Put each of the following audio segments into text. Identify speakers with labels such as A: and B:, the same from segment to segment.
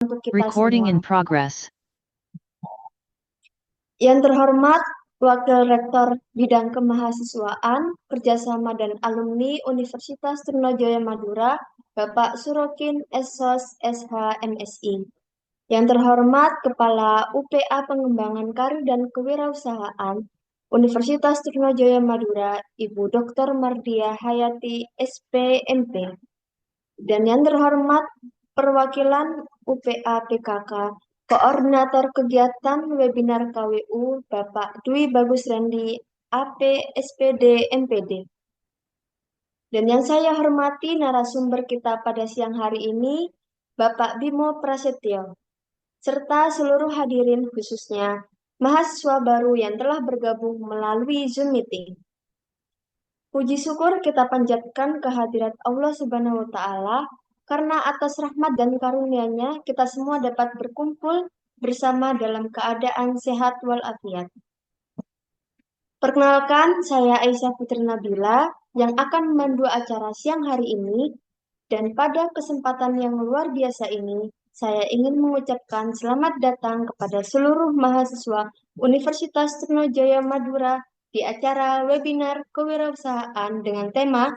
A: untuk kita
B: Recording
A: semua.
B: in progress.
A: Yang terhormat Wakil Rektor Bidang Kemahasiswaan, Kerjasama dan Alumni Universitas Trunojoyo Madura, Bapak Surokin Esos SH MSI. Yang terhormat Kepala UPA Pengembangan Karir dan Kewirausahaan, Universitas Trunojoyo Madura, Ibu Dr. Mardia Hayati SPMP. Dan yang terhormat perwakilan UPA PKK, Koordinator Kegiatan Webinar KWU, Bapak Dwi Bagus Randi, AP SPD MPD. Dan yang saya hormati narasumber kita pada siang hari ini, Bapak Bimo Prasetyo, serta seluruh hadirin khususnya mahasiswa baru yang telah bergabung melalui Zoom meeting. Puji syukur kita panjatkan kehadirat Allah Subhanahu wa Ta'ala, karena atas rahmat dan karunia-Nya kita semua dapat berkumpul bersama dalam keadaan sehat walafiat. Perkenalkan, saya Aisyah Putri Nabila yang akan memandu acara siang hari ini, dan pada kesempatan yang luar biasa ini, saya ingin mengucapkan selamat datang kepada seluruh mahasiswa Universitas Trunojoyo Madura di acara webinar kewirausahaan dengan tema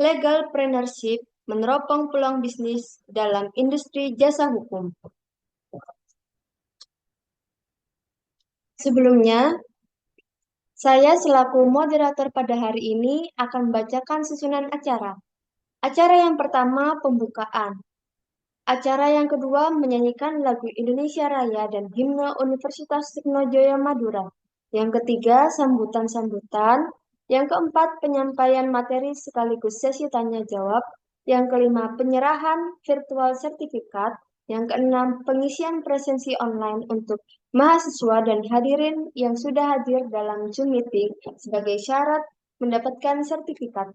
A: Legalpreneurship Meneropong Peluang Bisnis dalam Industri Jasa Hukum. Sebelumnya, saya selaku moderator pada hari ini akan membacakan susunan acara. Acara yang pertama, pembukaan. Acara yang kedua, menyanyikan lagu Indonesia Raya dan himne Universitas Trunojoyo Madura. Yang ketiga, sambutan-sambutan. Yang keempat, penyampaian materi sekaligus sesi tanya-jawab. Yang kelima, penyerahan virtual sertifikat. Yang keenam, pengisian presensi online untuk mahasiswa dan hadirin yang sudah hadir dalam Zoom meeting sebagai syarat mendapatkan sertifikat.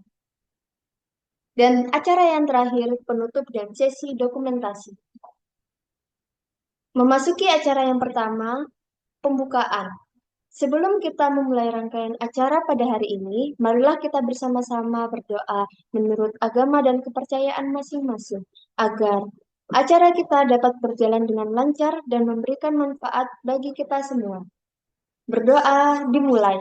A: Dan acara yang terakhir, penutup dan sesi dokumentasi. Memasuki acara yang pertama, pembukaan. Sebelum kita memulai rangkaian acara pada hari ini, marilah kita bersama-sama berdoa menurut agama dan kepercayaan masing-masing, agar acara kita dapat berjalan dengan lancar dan memberikan manfaat bagi kita semua. Berdoa dimulai.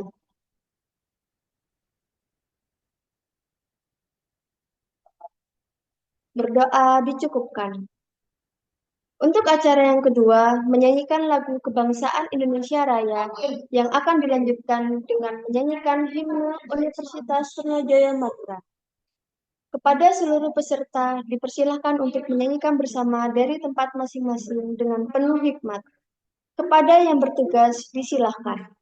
A: Berdoa dicukupkan. Untuk acara yang kedua, menyanyikan lagu Kebangsaan Indonesia Raya yang akan dilanjutkan dengan menyanyikan himne Universitas Trunojoyo Madura. Kepada seluruh peserta, dipersilahkan untuk menyanyikan bersama dari tempat masing-masing dengan penuh hikmat. Kepada yang bertugas, disilahkan.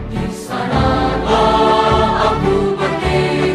C: Di sanalah aku berdiri.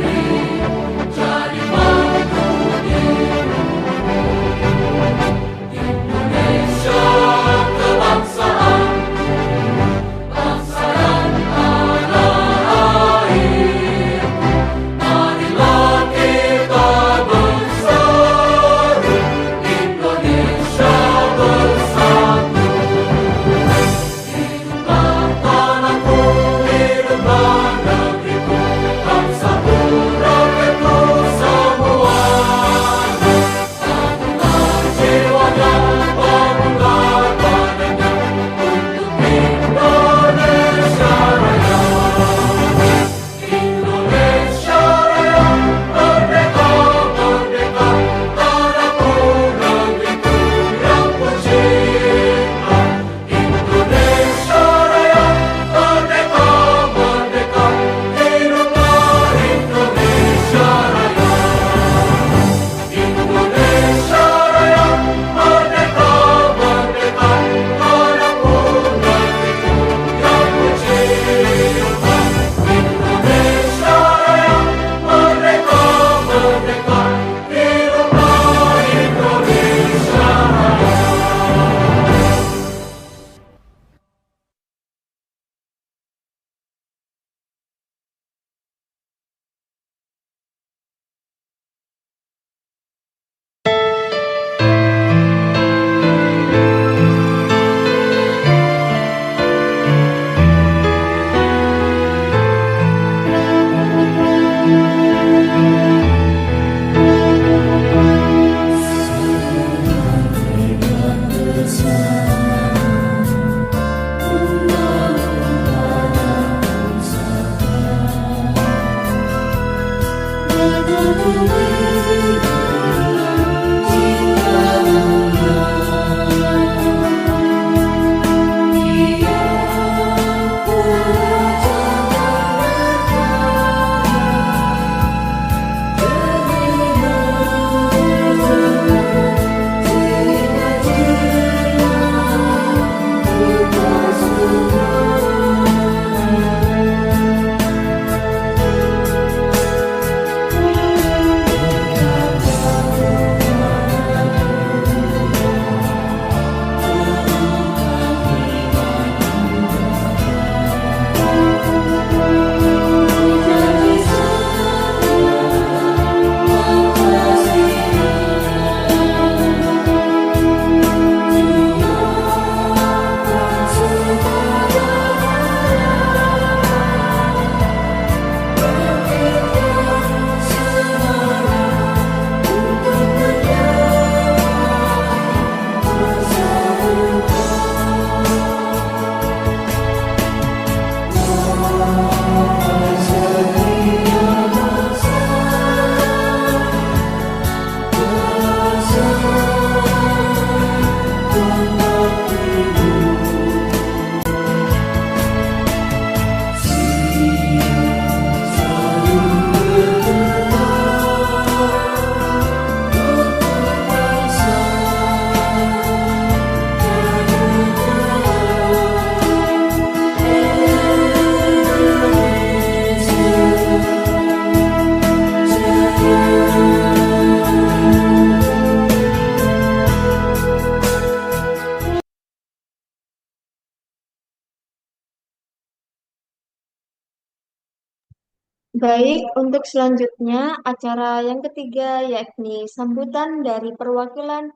A: Baik, untuk selanjutnya acara yang ketiga yakni sambutan dari perwakilan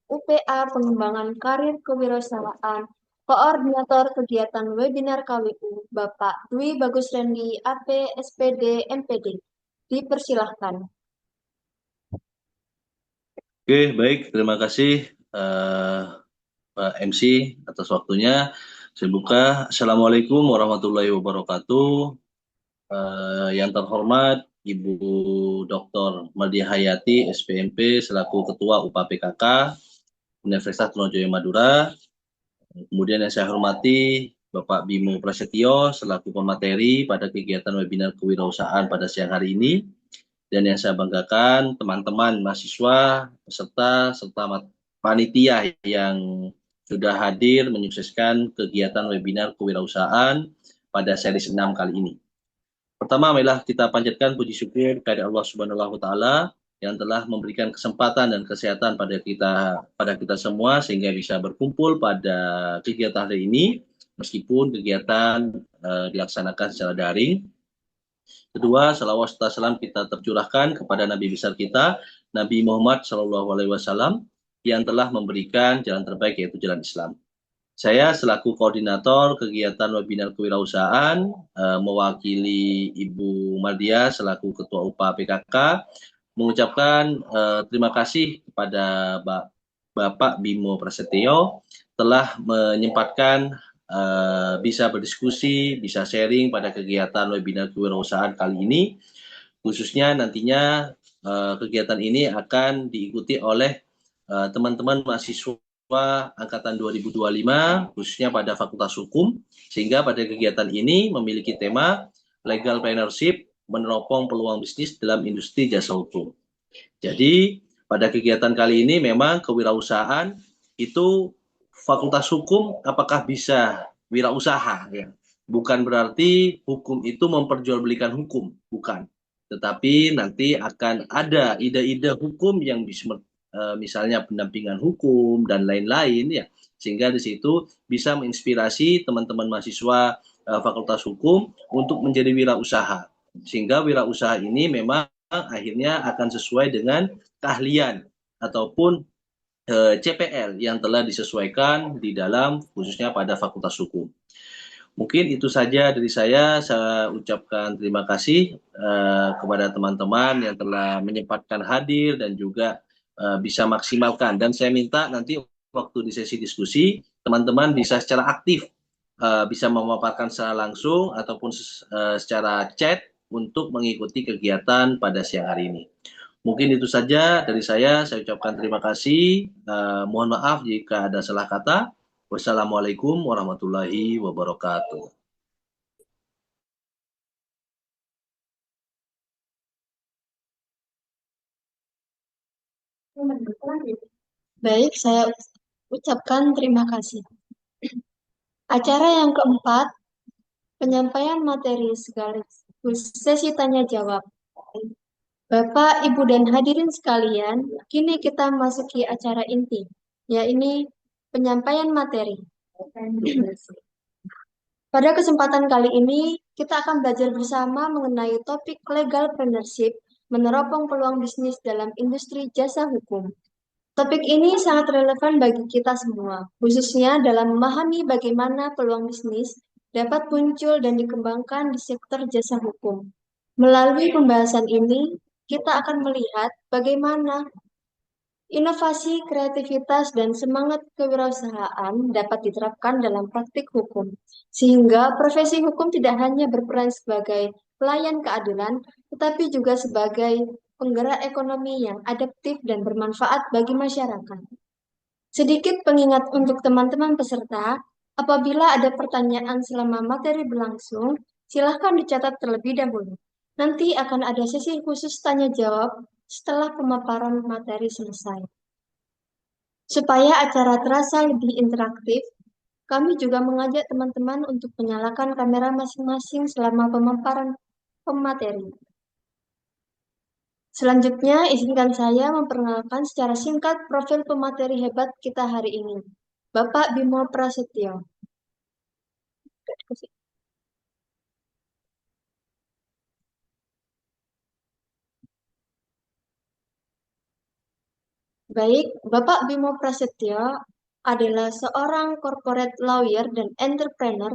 A: UPA Pengembangan Karir Kewirausahaan, Koordinator Kegiatan Webinar KWU, Bapak Dwi Bagus Rendi, AP, SPD, MPD. Dipersilahkan.
B: Oke, baik. Terima kasih Pak MC atas waktunya. Saya buka. Assalamualaikum warahmatullahi wabarakatuh. Yang terhormat Ibu Dr. Madia Hayati, SPMP, selaku Ketua UPA PKK Universitas Trunojoyo Madura. Kemudian yang saya hormati Bapak Bimo Prasetyo, selaku pemateri pada kegiatan webinar kewirausahaan pada siang hari ini. Dan yang saya banggakan teman-teman mahasiswa, peserta, serta panitia yang sudah hadir menyukseskan kegiatan webinar kewirausahaan pada seri 6 kali ini. Pertama, marilah kita panjatkan puji syukur kepada Allah Subhanahu wa taala yang telah memberikan kesempatan dan kesehatan pada kita semua sehingga bisa berkumpul pada kegiatan hari ini meskipun kegiatan dilaksanakan secara daring. Kedua, salawat serta salam kita tercurahkan kepada Nabi besar kita, Nabi Muhammad SAW, yang telah memberikan jalan terbaik yaitu jalan Islam. Saya selaku koordinator kegiatan webinar kewirausahaan, mewakili Ibu Mardia selaku Ketua UPA PKK, mengucapkan terima kasih kepada Bapak Bimo Prasetyo telah menyempatkan bisa berdiskusi, bisa sharing pada kegiatan webinar kewirausahaan kali ini. Khususnya nantinya kegiatan ini akan diikuti oleh teman-teman mahasiswa angkatan 2025 khususnya pada Fakultas Hukum, sehingga pada kegiatan ini memiliki tema Legal Partnership meneropong peluang bisnis dalam industri jasa hukum. Jadi pada kegiatan kali ini memang kewirausahaan itu Fakultas Hukum apakah bisa wirausaha ya. Bukan berarti hukum itu memperjualbelikan hukum, bukan. Tetapi nanti akan ada ide-ide hukum yang bisa misalnya pendampingan hukum dan lain-lain ya. Sehingga di situ bisa menginspirasi teman-teman mahasiswa Fakultas Hukum untuk menjadi wirausaha. Sehingga wirausaha ini memang akhirnya akan sesuai dengan keahlian ataupun CPL yang telah disesuaikan di dalam khususnya pada Fakultas Hukum. Mungkin itu saja dari saya ucapkan terima kasih kepada teman-teman yang telah menyempatkan hadir dan juga bisa maksimalkan. Dan saya minta nanti waktu di sesi diskusi, teman-teman bisa secara aktif, bisa memaparkan secara langsung ataupun secara chat untuk mengikuti kegiatan pada siang hari ini. Mungkin itu saja dari saya ucapkan terima kasih. Mohon maaf jika ada salah kata. Wassalamualaikum warahmatullahi wabarakatuh.
A: Baik, saya ucapkan terima kasih. Acara yang keempat, penyampaian materi sekaligus sesi tanya jawab. Bapak, Ibu, dan hadirin sekalian, kini kita masuki acara inti, yaitu penyampaian materi. Pada kesempatan kali ini, kita akan belajar bersama mengenai topik legal partnership, meneropong peluang bisnis dalam industri jasa hukum. Topik ini sangat relevan bagi kita semua, khususnya dalam memahami bagaimana peluang bisnis dapat muncul dan dikembangkan di sektor jasa hukum. Melalui pembahasan ini, kita akan melihat bagaimana inovasi, kreativitas, dan semangat kewirausahaan dapat diterapkan dalam praktik hukum, sehingga profesi hukum tidak hanya berperan sebagai pelayan keadilan, tetapi juga sebagai penggerak ekonomi yang adaptif dan bermanfaat bagi masyarakat. Sedikit pengingat untuk teman-teman peserta, apabila ada pertanyaan selama materi berlangsung, silahkan dicatat terlebih dahulu. Nanti akan ada sesi khusus tanya jawab setelah pemaparan materi selesai. Supaya acara terasa lebih interaktif, kami juga mengajak teman-teman untuk menyalakan kamera masing-masing selama pemaparan pemateri. Selanjutnya, izinkan saya memperkenalkan secara singkat profil pemateri hebat kita hari ini, Bapak Bimo Prasetyo. Baik, Bapak Bimo Prasetyo adalah seorang corporate lawyer dan entrepreneur,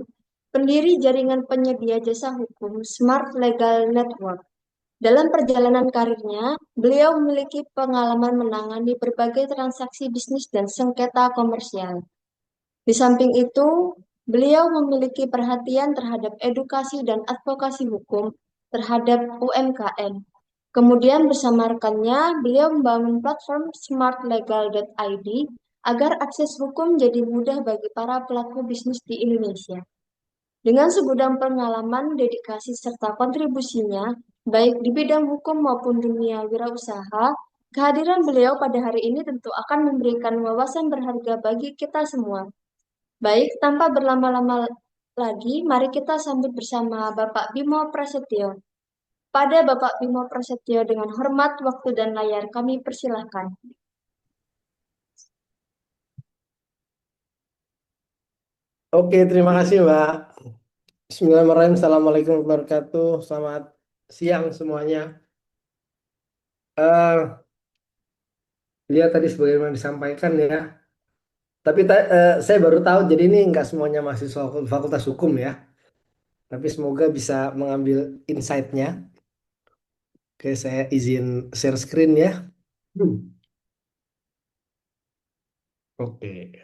A: pendiri jaringan penyedia jasa hukum Smart Legal Network. Dalam perjalanan karirnya, beliau memiliki pengalaman menangani berbagai transaksi bisnis dan sengketa komersial. Di samping itu, beliau memiliki perhatian terhadap edukasi dan advokasi hukum terhadap UMKM. Kemudian bersama rekannya, beliau membangun platform smartlegal.id agar akses hukum jadi mudah bagi para pelaku bisnis di Indonesia. Dengan segudang pengalaman, dedikasi, serta kontribusinya, baik di bidang hukum maupun dunia wirausaha, kehadiran beliau pada hari ini tentu akan memberikan wawasan berharga bagi kita semua. Baik, tanpa berlama-lama lagi, mari kita sambut bersama Bapak Bimo Prasetyo. Pada Bapak Bimo Prasetyo dengan hormat, waktu dan layar kami persilahkan.
C: Oke, terima kasih Mbak. Bismillahirrahmanirrahim. Assalamualaikum warahmatullahi wabarakatuh. Selamat siang semuanya. Eh, Lihat tadi sebagaimana disampaikan ya. Tapi saya baru tahu, jadi ini nggak semuanya mahasiswa Fakultas Hukum ya. Tapi semoga bisa mengambil insight-nya. Oke, saya izin share screen ya. Hmm. Oke.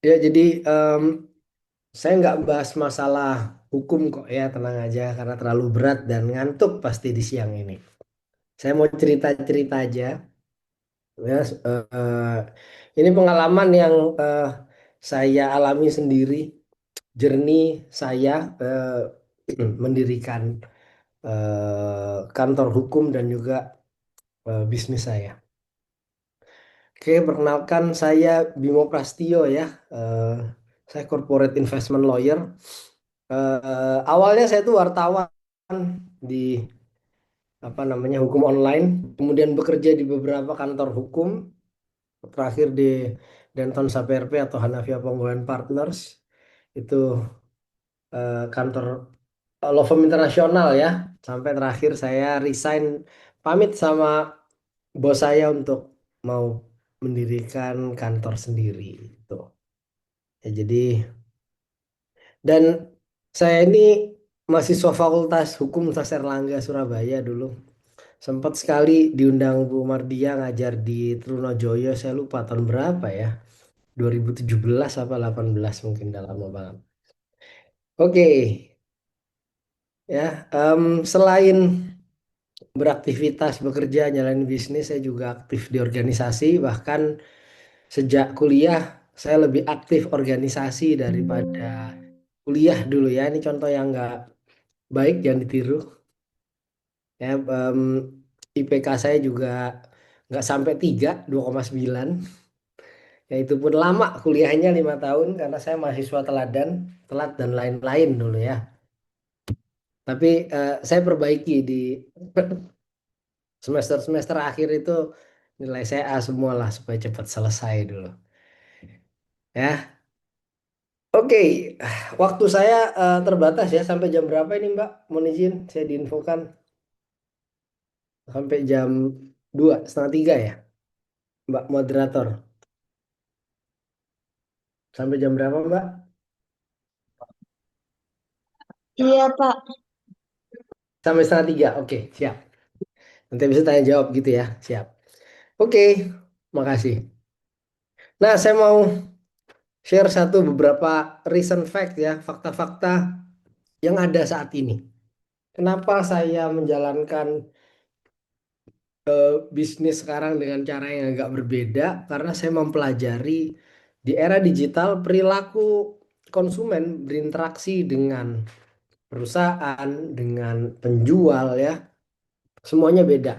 C: Ya, jadi saya nggak bahas masalah hukum kok ya, tenang aja. Karena terlalu berat dan ngantuk pasti di siang ini. Saya mau cerita-cerita aja. Ya, ini pengalaman yang saya alami sendiri, jernih saya mendirikan kantor hukum dan juga bisnis saya. Oke, perkenalkan saya Bimo Prastio ya. Eh, saya corporate investment lawyer. Awalnya saya tuh wartawan di apa namanya hukum online, kemudian bekerja di beberapa kantor hukum. Terakhir di Denton Saperpe atau Hanafiya Ponggolan Partners itu kantor law firm internasional ya, sampai terakhir saya resign, pamit sama bos saya untuk mau mendirikan kantor sendiri itu ya. Jadi, dan saya ini mahasiswa Fakultas Hukum Universitas Erlangga Surabaya dulu. Sempat sekali diundang Bu Mardia ngajar di Trunojoyo, saya lupa tahun berapa ya, 2017 apa 18, mungkin udah lama banget. Oke, ya, selain beraktivitas bekerja nyalain bisnis, saya juga aktif di organisasi. Bahkan sejak kuliah saya lebih aktif organisasi daripada kuliah dulu ya. Ini contoh yang nggak baik, jangan ditiru ya. IPK saya juga nggak sampai 3, 2,9. Ya itu pun lama kuliahnya 5 tahun karena saya mahasiswa teladan, telat dan lain-lain dulu ya. Tapi saya perbaiki di semester-semester akhir itu, nilai saya A semua lah supaya cepat selesai dulu. Ya, oke. Waktu saya terbatas ya. Sampai jam berapa ini Mbak? Mohon izin, saya diinfokan sampai jam 2, setengah 3 ya, Mbak moderator. Sampai jam berapa Mbak?
A: Iya, Pak.
C: Sampai setengah 3. Oke, siap. Nanti bisa tanya jawab gitu ya. Siap. Oke, makasih. Nah, saya mau share beberapa recent fact ya, fakta-fakta yang ada saat ini. Kenapa saya menjalankan bisnis sekarang dengan cara yang agak berbeda? Karena saya mempelajari di era digital perilaku konsumen berinteraksi dengan perusahaan, dengan penjual ya, semuanya beda.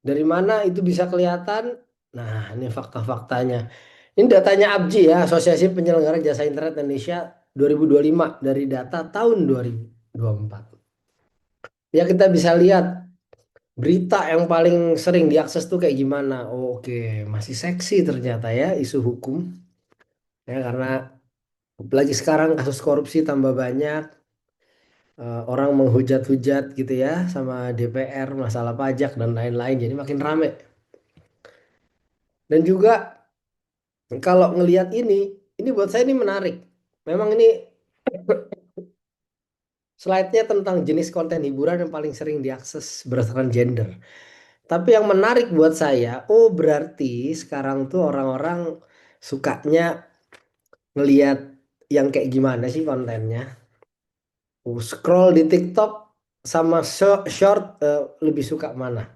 C: Dari mana itu bisa kelihatan? Nah, ini fakta-faktanya. Ini datanya ABJI ya, Asosiasi Penyelenggara Jasa Internet Indonesia 2025, dari data tahun 2024. Ya, kita bisa lihat berita yang paling sering diakses tuh kayak gimana. Oh, oke, masih seksi ternyata ya isu hukum. Ya, karena apalagi sekarang kasus korupsi tambah banyak. orang menghujat-hujat gitu ya sama DPR masalah pajak dan lain-lain. Jadi makin rame. Dan juga kalau ngelihat ini buat saya ini menarik. Memang ini slide-nya tentang jenis konten hiburan yang paling sering diakses berdasarkan gender. Tapi yang menarik buat saya, oh berarti sekarang tuh orang-orang sukanya ngelihat yang kayak gimana sih kontennya. Scroll di TikTok sama short, lebih suka mana?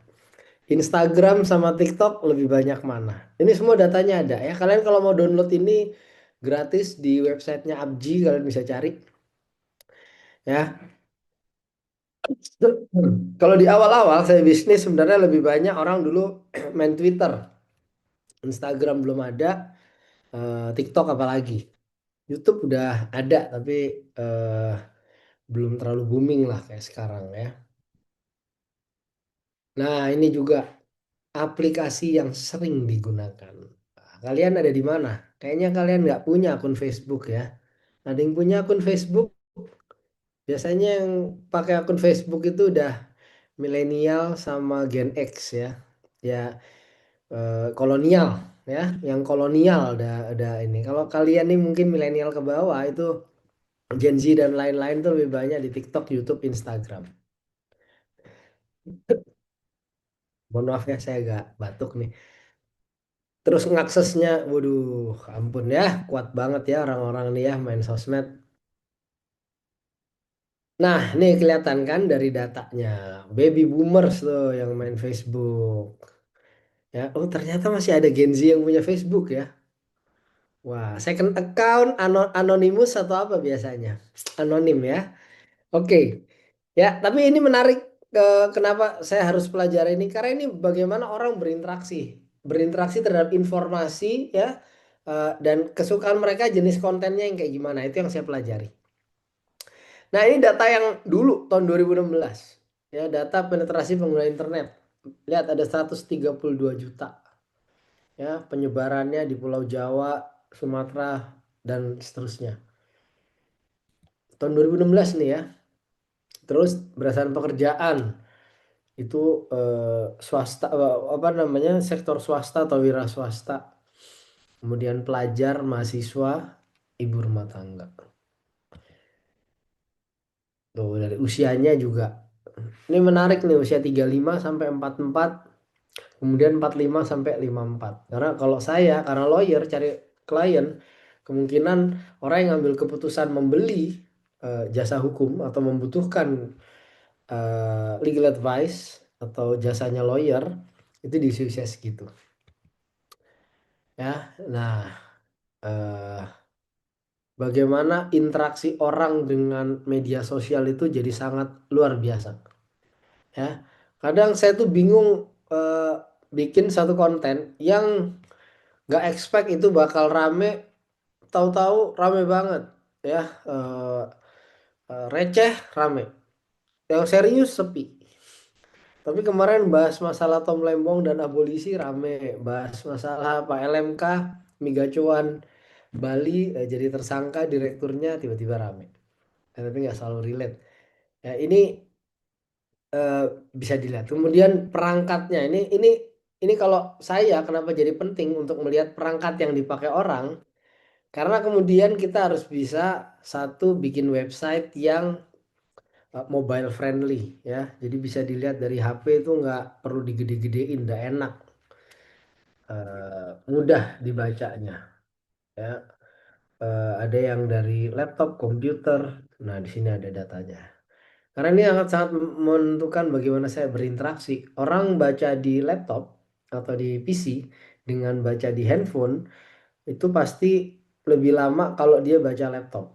C: Instagram sama TikTok lebih banyak mana? Ini semua datanya ada ya. Kalian kalau mau download ini gratis di websitenya Abji, kalian bisa cari ya. Kalau di awal-awal saya bisnis sebenarnya lebih banyak orang dulu main Twitter, Instagram belum ada, TikTok apalagi. YouTube udah ada tapi belum terlalu booming lah kayak sekarang ya. Nah, ini juga aplikasi yang sering digunakan. Nah, kalian ada di mana? Kayaknya kalian nggak punya akun Facebook ya. Ada yang punya akun Facebook? Biasanya yang pakai akun Facebook itu udah milenial sama Gen X ya. Ya, kolonial ya. Yang kolonial udah ini. Kalau kalian nih mungkin milenial ke bawah itu Gen Z dan lain-lain tuh lebih banyak di TikTok, YouTube, Instagram. Mohon maaf ya saya agak batuk nih. Terus ngaksesnya, waduh, ampun ya, kuat banget ya orang-orang nih ya main sosmed. Nah, nih kelihatan kan dari datanya, baby boomers loh yang main Facebook. Ya, oh ternyata masih ada Gen Z yang punya Facebook ya. Wah, second account anonymous atau apa biasanya? Anonim ya. Oke. Ya, tapi ini menarik, kenapa saya harus pelajari ini? Karena ini bagaimana orang berinteraksi, berinteraksi terhadap informasi ya, dan kesukaan mereka jenis kontennya yang kayak gimana itu yang saya pelajari. Nah, ini data yang dulu tahun 2016 ya, data penetrasi pengguna internet. Lihat ada 132 juta ya penyebarannya di Pulau Jawa, Sumatera dan seterusnya. Tahun 2016 nih ya. Terus berdasarkan pekerjaan itu, swasta, apa namanya, sektor swasta atau wira swasta, kemudian pelajar, mahasiswa, ibu rumah tangga. Tuh dari usianya juga ini menarik nih, usia 35 sampai 44, kemudian 45 sampai 54. Karena kalau saya karena lawyer cari klien, kemungkinan orang yang ngambil keputusan membeli jasa hukum atau membutuhkan legal advice atau jasanya lawyer itu di usia segitu ya. Nah, eh, bagaimana interaksi orang dengan media sosial itu jadi sangat luar biasa ya. Kadang saya tuh bingung, eh, bikin satu konten yang nggak expect itu bakal rame, tahu-tahu rame banget ya. eh, Receh rame, yang serius sepi. Tapi kemarin bahas masalah Tom Lembong dan abolisi rame, bahas masalah Pak LMK, Migacuan Bali, jadi tersangka direkturnya tiba-tiba rame. Tapi nggak selalu relate. Ya, ini eh, bisa dilihat. Kemudian perangkatnya ini kalau saya kenapa jadi penting untuk melihat perangkat yang dipakai orang, karena kemudian kita harus bisa satu bikin website yang mobile friendly ya. Jadi bisa dilihat dari HP itu nggak perlu digede-gedein, udah enak, mudah dibacanya ya. Ada yang dari laptop, komputer. Nah, di sini ada datanya. Karena ini sangat sangat menentukan bagaimana saya berinteraksi. Orang baca di laptop atau di PC dengan baca di handphone itu pasti lebih lama kalau dia baca laptop,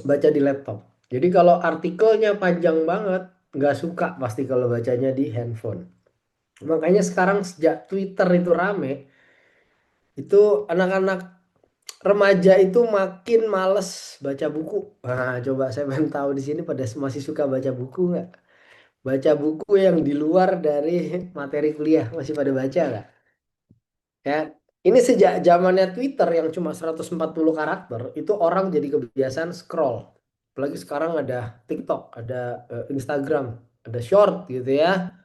C: baca di laptop. Jadi kalau artikelnya panjang banget, nggak suka pasti kalau bacanya di handphone. Makanya sekarang sejak Twitter itu rame, itu anak-anak remaja itu makin males baca buku. Nah, coba saya pengen tahu di sini pada masih suka baca buku nggak? Baca buku yang di luar dari materi kuliah masih pada baca nggak? Ya, ini sejak zamannya Twitter yang cuma 140 karakter, itu orang jadi kebiasaan scroll. Apalagi sekarang ada TikTok, ada Instagram, ada short gitu ya.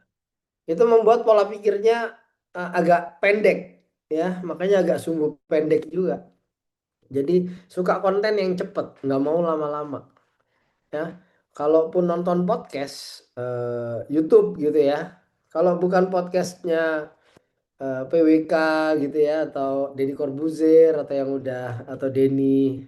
C: Itu membuat pola pikirnya agak pendek ya, makanya agak sumbu pendek juga. Jadi suka konten yang cepet, nggak mau lama-lama ya. Kalaupun nonton podcast YouTube gitu ya, kalau bukan podcastnya PWK gitu ya, atau Deddy Corbuzier atau yang udah, atau Denny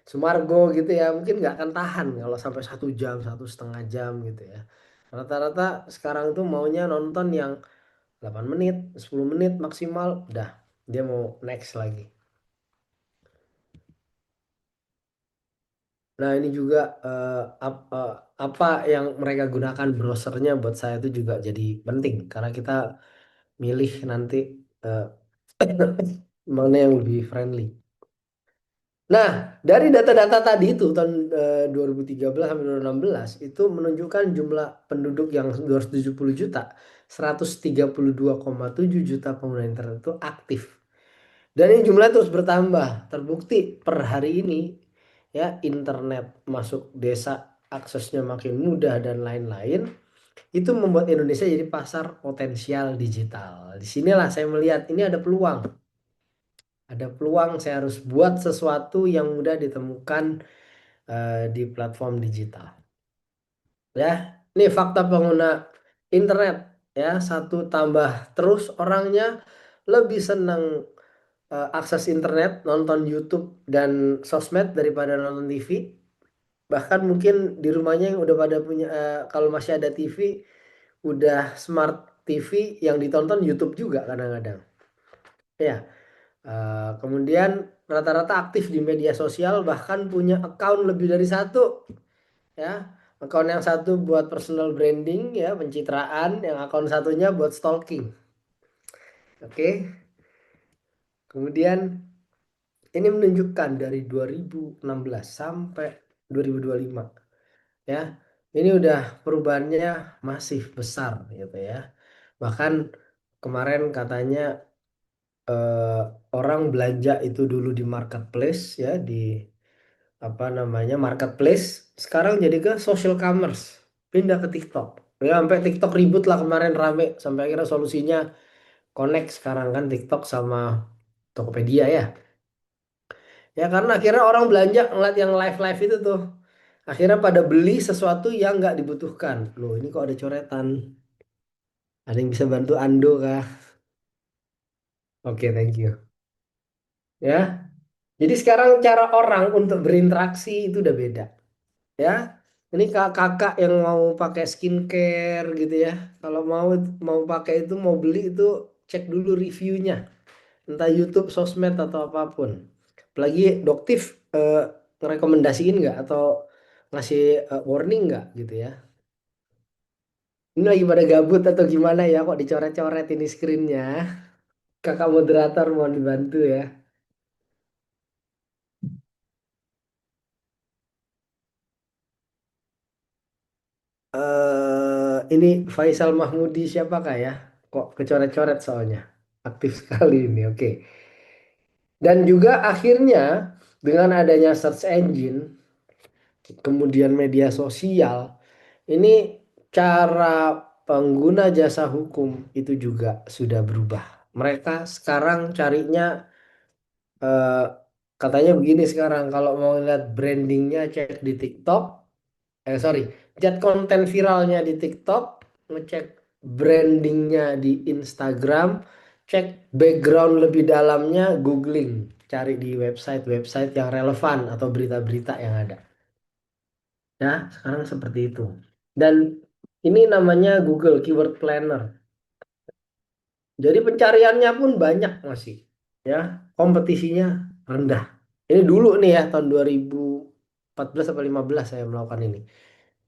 C: Sumargo gitu ya, mungkin nggak akan tahan kalau sampai 1 jam, 1,5 jam gitu ya. Rata-rata sekarang tuh maunya nonton yang 8 menit, 10 menit maksimal, udah dia mau next lagi. Nah ini juga apa yang mereka gunakan browsernya buat saya itu juga jadi penting karena kita milih nanti eh, mana yang lebih friendly. Nah, dari data-data tadi itu tahun 2013 sampai 2016 itu menunjukkan jumlah penduduk yang 270 juta, 132,7 juta pengguna internet itu aktif. Dan ini jumlahnya terus bertambah. Terbukti per hari ini ya internet masuk desa, aksesnya makin mudah dan lain-lain. Itu membuat Indonesia jadi pasar potensial digital. Disinilah saya melihat ini ada peluang. Ada peluang saya harus buat sesuatu yang mudah ditemukan di platform digital. Ya, ini fakta pengguna internet ya, satu tambah terus orangnya lebih senang akses internet, nonton YouTube dan sosmed daripada nonton TV. Bahkan mungkin di rumahnya yang udah pada punya, kalau masih ada TV, udah smart TV yang ditonton YouTube juga kadang-kadang. Ya, kemudian rata-rata aktif di media sosial, bahkan punya account lebih dari satu. Ya, account yang satu buat personal branding ya, pencitraan, yang account satunya buat stalking. Oke. Kemudian ini menunjukkan dari 2016 sampai 2025 ya. Ini udah perubahannya masih besar gitu ya. Bahkan kemarin katanya eh, orang belanja itu dulu di marketplace ya, di apa namanya marketplace, sekarang jadi ke social commerce, pindah ke TikTok. Ya sampai TikTok ribut lah kemarin, rame sampai akhirnya solusinya connect sekarang kan TikTok sama Tokopedia ya. Ya karena akhirnya orang belanja ngeliat yang live-live itu tuh. Akhirnya pada beli sesuatu yang nggak dibutuhkan. Loh ini kok ada coretan. Ada yang bisa bantu Ando kah? Oke, thank you. Ya. Jadi sekarang cara orang untuk berinteraksi itu udah beda. Ya. Ini kakak yang mau pakai skincare gitu ya. Kalau mau pakai itu, mau beli itu, cek dulu reviewnya. Entah YouTube, sosmed atau apapun. Apalagi Doktif ngerekomendasiin nggak atau ngasih warning nggak gitu ya. Ini lagi pada gabut atau gimana ya, kok dicoret-coret ini screennya. Kakak moderator mohon dibantu ya. Ini Faisal Mahmudi siapakah ya? Kok kecoret-coret soalnya. Aktif sekali ini, oke. Dan juga akhirnya dengan adanya search engine, kemudian media sosial, ini cara pengguna jasa hukum itu juga sudah berubah. Mereka sekarang carinya eh, katanya begini sekarang, kalau mau lihat brandingnya cek di TikTok, sorry, lihat konten viralnya di TikTok, ngecek brandingnya di Instagram, cek background lebih dalamnya, googling, cari di website-website yang relevan atau berita-berita yang ada. Ya, sekarang seperti itu. Dan ini namanya Google Keyword Planner. Jadi pencariannya pun banyak masih. Ya, kompetisinya rendah. Ini dulu nih ya, tahun 2014 atau 15 saya melakukan ini.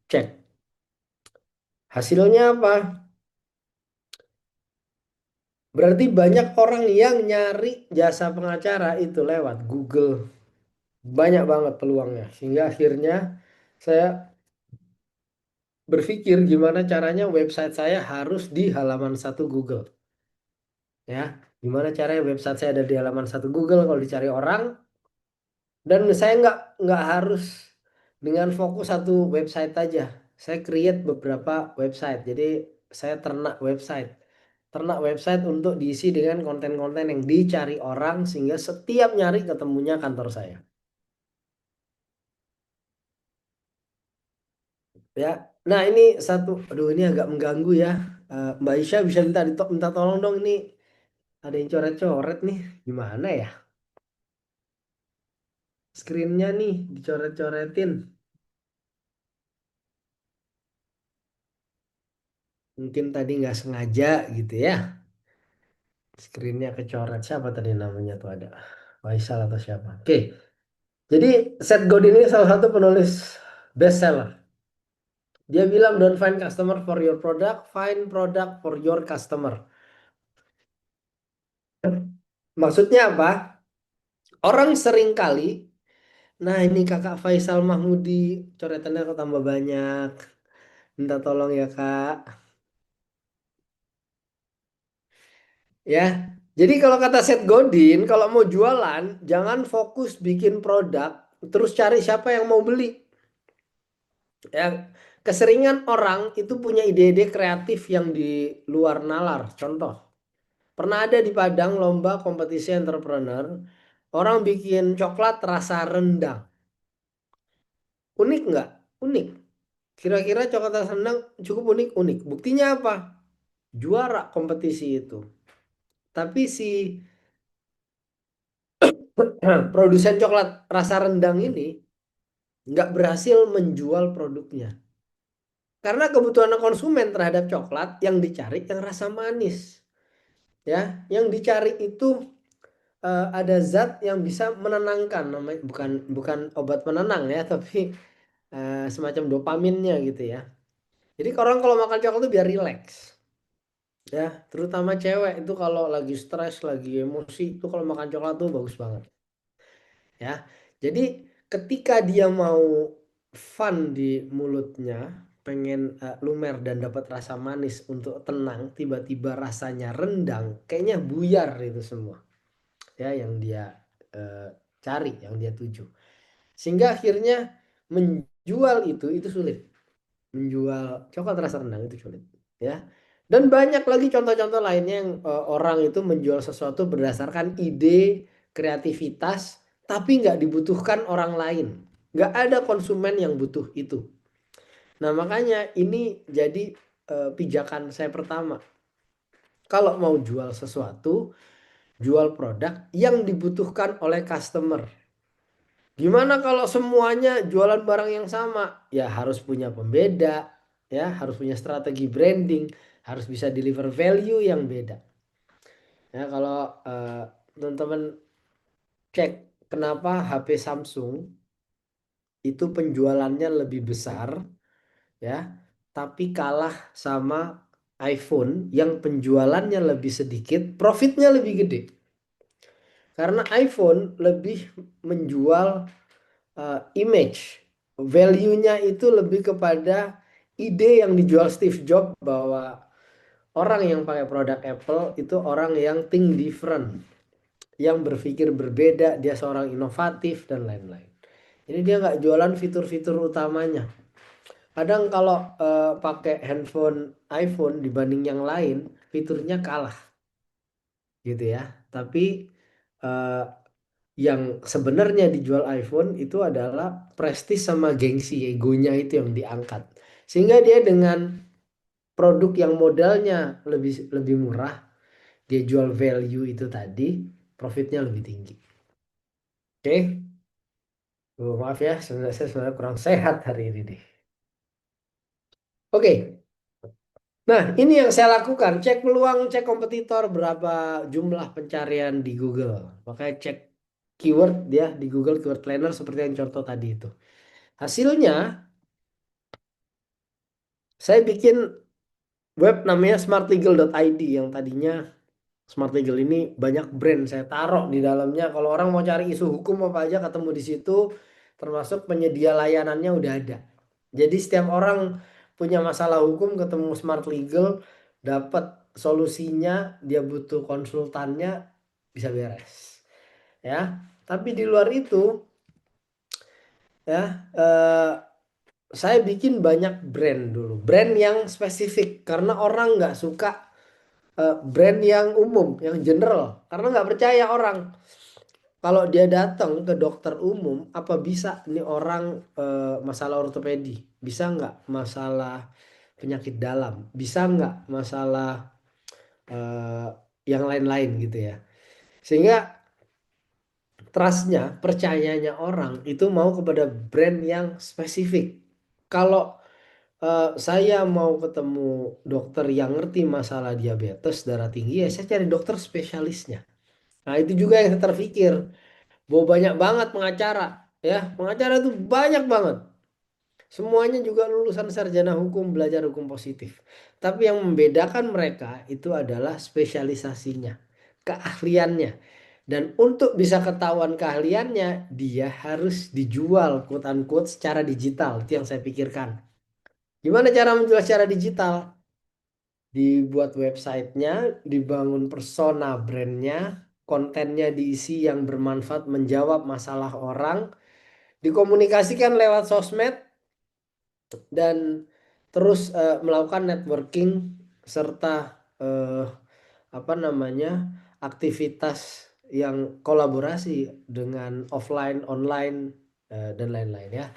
C: Cek. Hasilnya apa? Berarti banyak orang yang nyari jasa pengacara itu lewat Google. Banyak banget peluangnya. Sehingga akhirnya saya berpikir gimana caranya website saya harus di halaman satu Google. Ya, gimana caranya website saya ada di halaman satu Google kalau dicari orang. Dan saya nggak harus dengan fokus satu website aja. Saya create beberapa website. Jadi saya ternak website untuk diisi dengan konten-konten yang dicari orang sehingga setiap nyari ketemunya kantor saya. Ya, nah ini satu, aduh ini agak mengganggu ya. Mbak Isya bisa minta tolong dong, ini ada yang coret-coret nih, gimana ya? Screennya nih dicoret-coretin, mungkin tadi nggak sengaja gitu ya. Screennya kecoret, siapa tadi namanya tuh, ada Faisal atau siapa? Oke, jadi Seth Godin ini salah satu penulis bestseller. Dia bilang don't find customer for your product, find product for your customer. Maksudnya apa? Orang sering kali, nah ini kakak Faisal Mahmudi, coretannya kok tambah banyak. Minta tolong ya kak. Ya, jadi kalau kata Seth Godin, kalau mau jualan, jangan fokus bikin produk, terus cari siapa yang mau beli. Ya, keseringan orang itu punya ide-ide kreatif yang di luar nalar. Contoh, pernah ada di Padang lomba kompetisi entrepreneur, orang bikin coklat rasa rendang. Unik nggak? Unik. Kira-kira coklat rasa rendang cukup unik? Unik. Buktinya apa? Juara kompetisi itu. Tapi si produsen coklat rasa rendang ini nggak berhasil menjual produknya. Karena kebutuhan konsumen terhadap coklat yang dicari yang rasa manis. Ya, yang dicari itu ada zat yang bisa menenangkan, namanya bukan bukan obat penenang ya, tapi semacam dopaminnya gitu ya. Jadi orang kalau makan coklat itu biar rileks. Ya, terutama cewek itu kalau lagi stres, lagi emosi itu kalau makan coklat tuh bagus banget. Ya. Jadi ketika dia mau fun di mulutnya, pengen lumer dan dapat rasa manis untuk tenang, tiba-tiba rasanya rendang, kayaknya buyar itu semua. Ya, yang dia eh, cari, yang dia tuju. Sehingga akhirnya menjual itu sulit. Menjual coklat rasa rendang itu sulit, ya. Dan banyak lagi contoh-contoh lainnya yang orang itu menjual sesuatu berdasarkan ide, kreativitas, tapi nggak dibutuhkan orang lain. Nggak ada konsumen yang butuh itu. Nah makanya ini jadi pijakan saya pertama. Kalau mau jual sesuatu, jual produk yang dibutuhkan oleh customer. Gimana kalau semuanya jualan barang yang sama? Ya harus punya pembeda, ya harus punya strategi branding, harus bisa deliver value yang beda. Ya kalau teman-teman cek kenapa HP Samsung itu penjualannya lebih besar, ya, tapi kalah sama iPhone yang penjualannya lebih sedikit, profitnya lebih gede. Karena iPhone lebih menjual image, value-nya itu lebih kepada ide yang dijual Steve Jobs, bahwa orang yang pakai produk Apple itu orang yang think different, yang berpikir berbeda, dia seorang inovatif dan lain-lain. Ini dia nggak jualan fitur-fitur utamanya. Kadang kalau pakai handphone iPhone dibanding yang lain, fiturnya kalah gitu ya. Tapi eh, yang sebenarnya dijual iPhone itu adalah prestis sama gengsi, egonya itu yang diangkat. Sehingga dia dengan produk yang modalnya lebih lebih murah, dia jual value itu tadi, profitnya lebih tinggi. Oke. Maaf ya, sebenarnya saya sebenarnya kurang sehat hari ini deh. Oke. Nah, ini yang saya lakukan. Cek peluang, cek kompetitor, berapa jumlah pencarian di Google. Makanya cek keyword dia di Google, keyword planner seperti yang contoh tadi itu. Hasilnya, saya bikin web namanya smartlegal.id, yang tadinya Smart Legal ini banyak brand saya taruh di dalamnya. Kalau orang mau cari isu hukum apa aja ketemu di situ, termasuk penyedia layanannya udah ada. Jadi setiap orang punya masalah hukum ketemu Smart Legal, dapat solusinya, dia butuh konsultannya, bisa beres. Ya. Tapi di luar itu ya. eh, saya bikin banyak brand dulu, brand yang spesifik karena orang nggak suka brand yang umum, yang general, karena nggak percaya orang. Kalau dia datang ke dokter umum, apa bisa nih orang masalah ortopedi, bisa nggak masalah penyakit dalam, bisa nggak masalah eh, yang lain-lain gitu ya. Sehingga trustnya, percayanya orang itu mau kepada brand yang spesifik. Kalau saya mau ketemu dokter yang ngerti masalah diabetes, darah tinggi, ya saya cari dokter spesialisnya. Nah, itu juga yang saya terpikir. Bahwa banyak banget pengacara, ya. Pengacara tuh banyak banget. Semuanya juga lulusan sarjana hukum, belajar hukum positif. Tapi yang membedakan mereka itu adalah spesialisasinya, keahliannya. Dan untuk bisa ketahuan keahliannya, dia harus dijual quote unquote secara digital. Itu yang saya pikirkan. Gimana cara menjual secara digital? Dibuat websitenya, dibangun persona brandnya, kontennya diisi yang bermanfaat menjawab masalah orang, dikomunikasikan lewat sosmed, dan terus melakukan networking serta eh, apa namanya aktivitas yang kolaborasi dengan offline, online, dan lain-lain ya.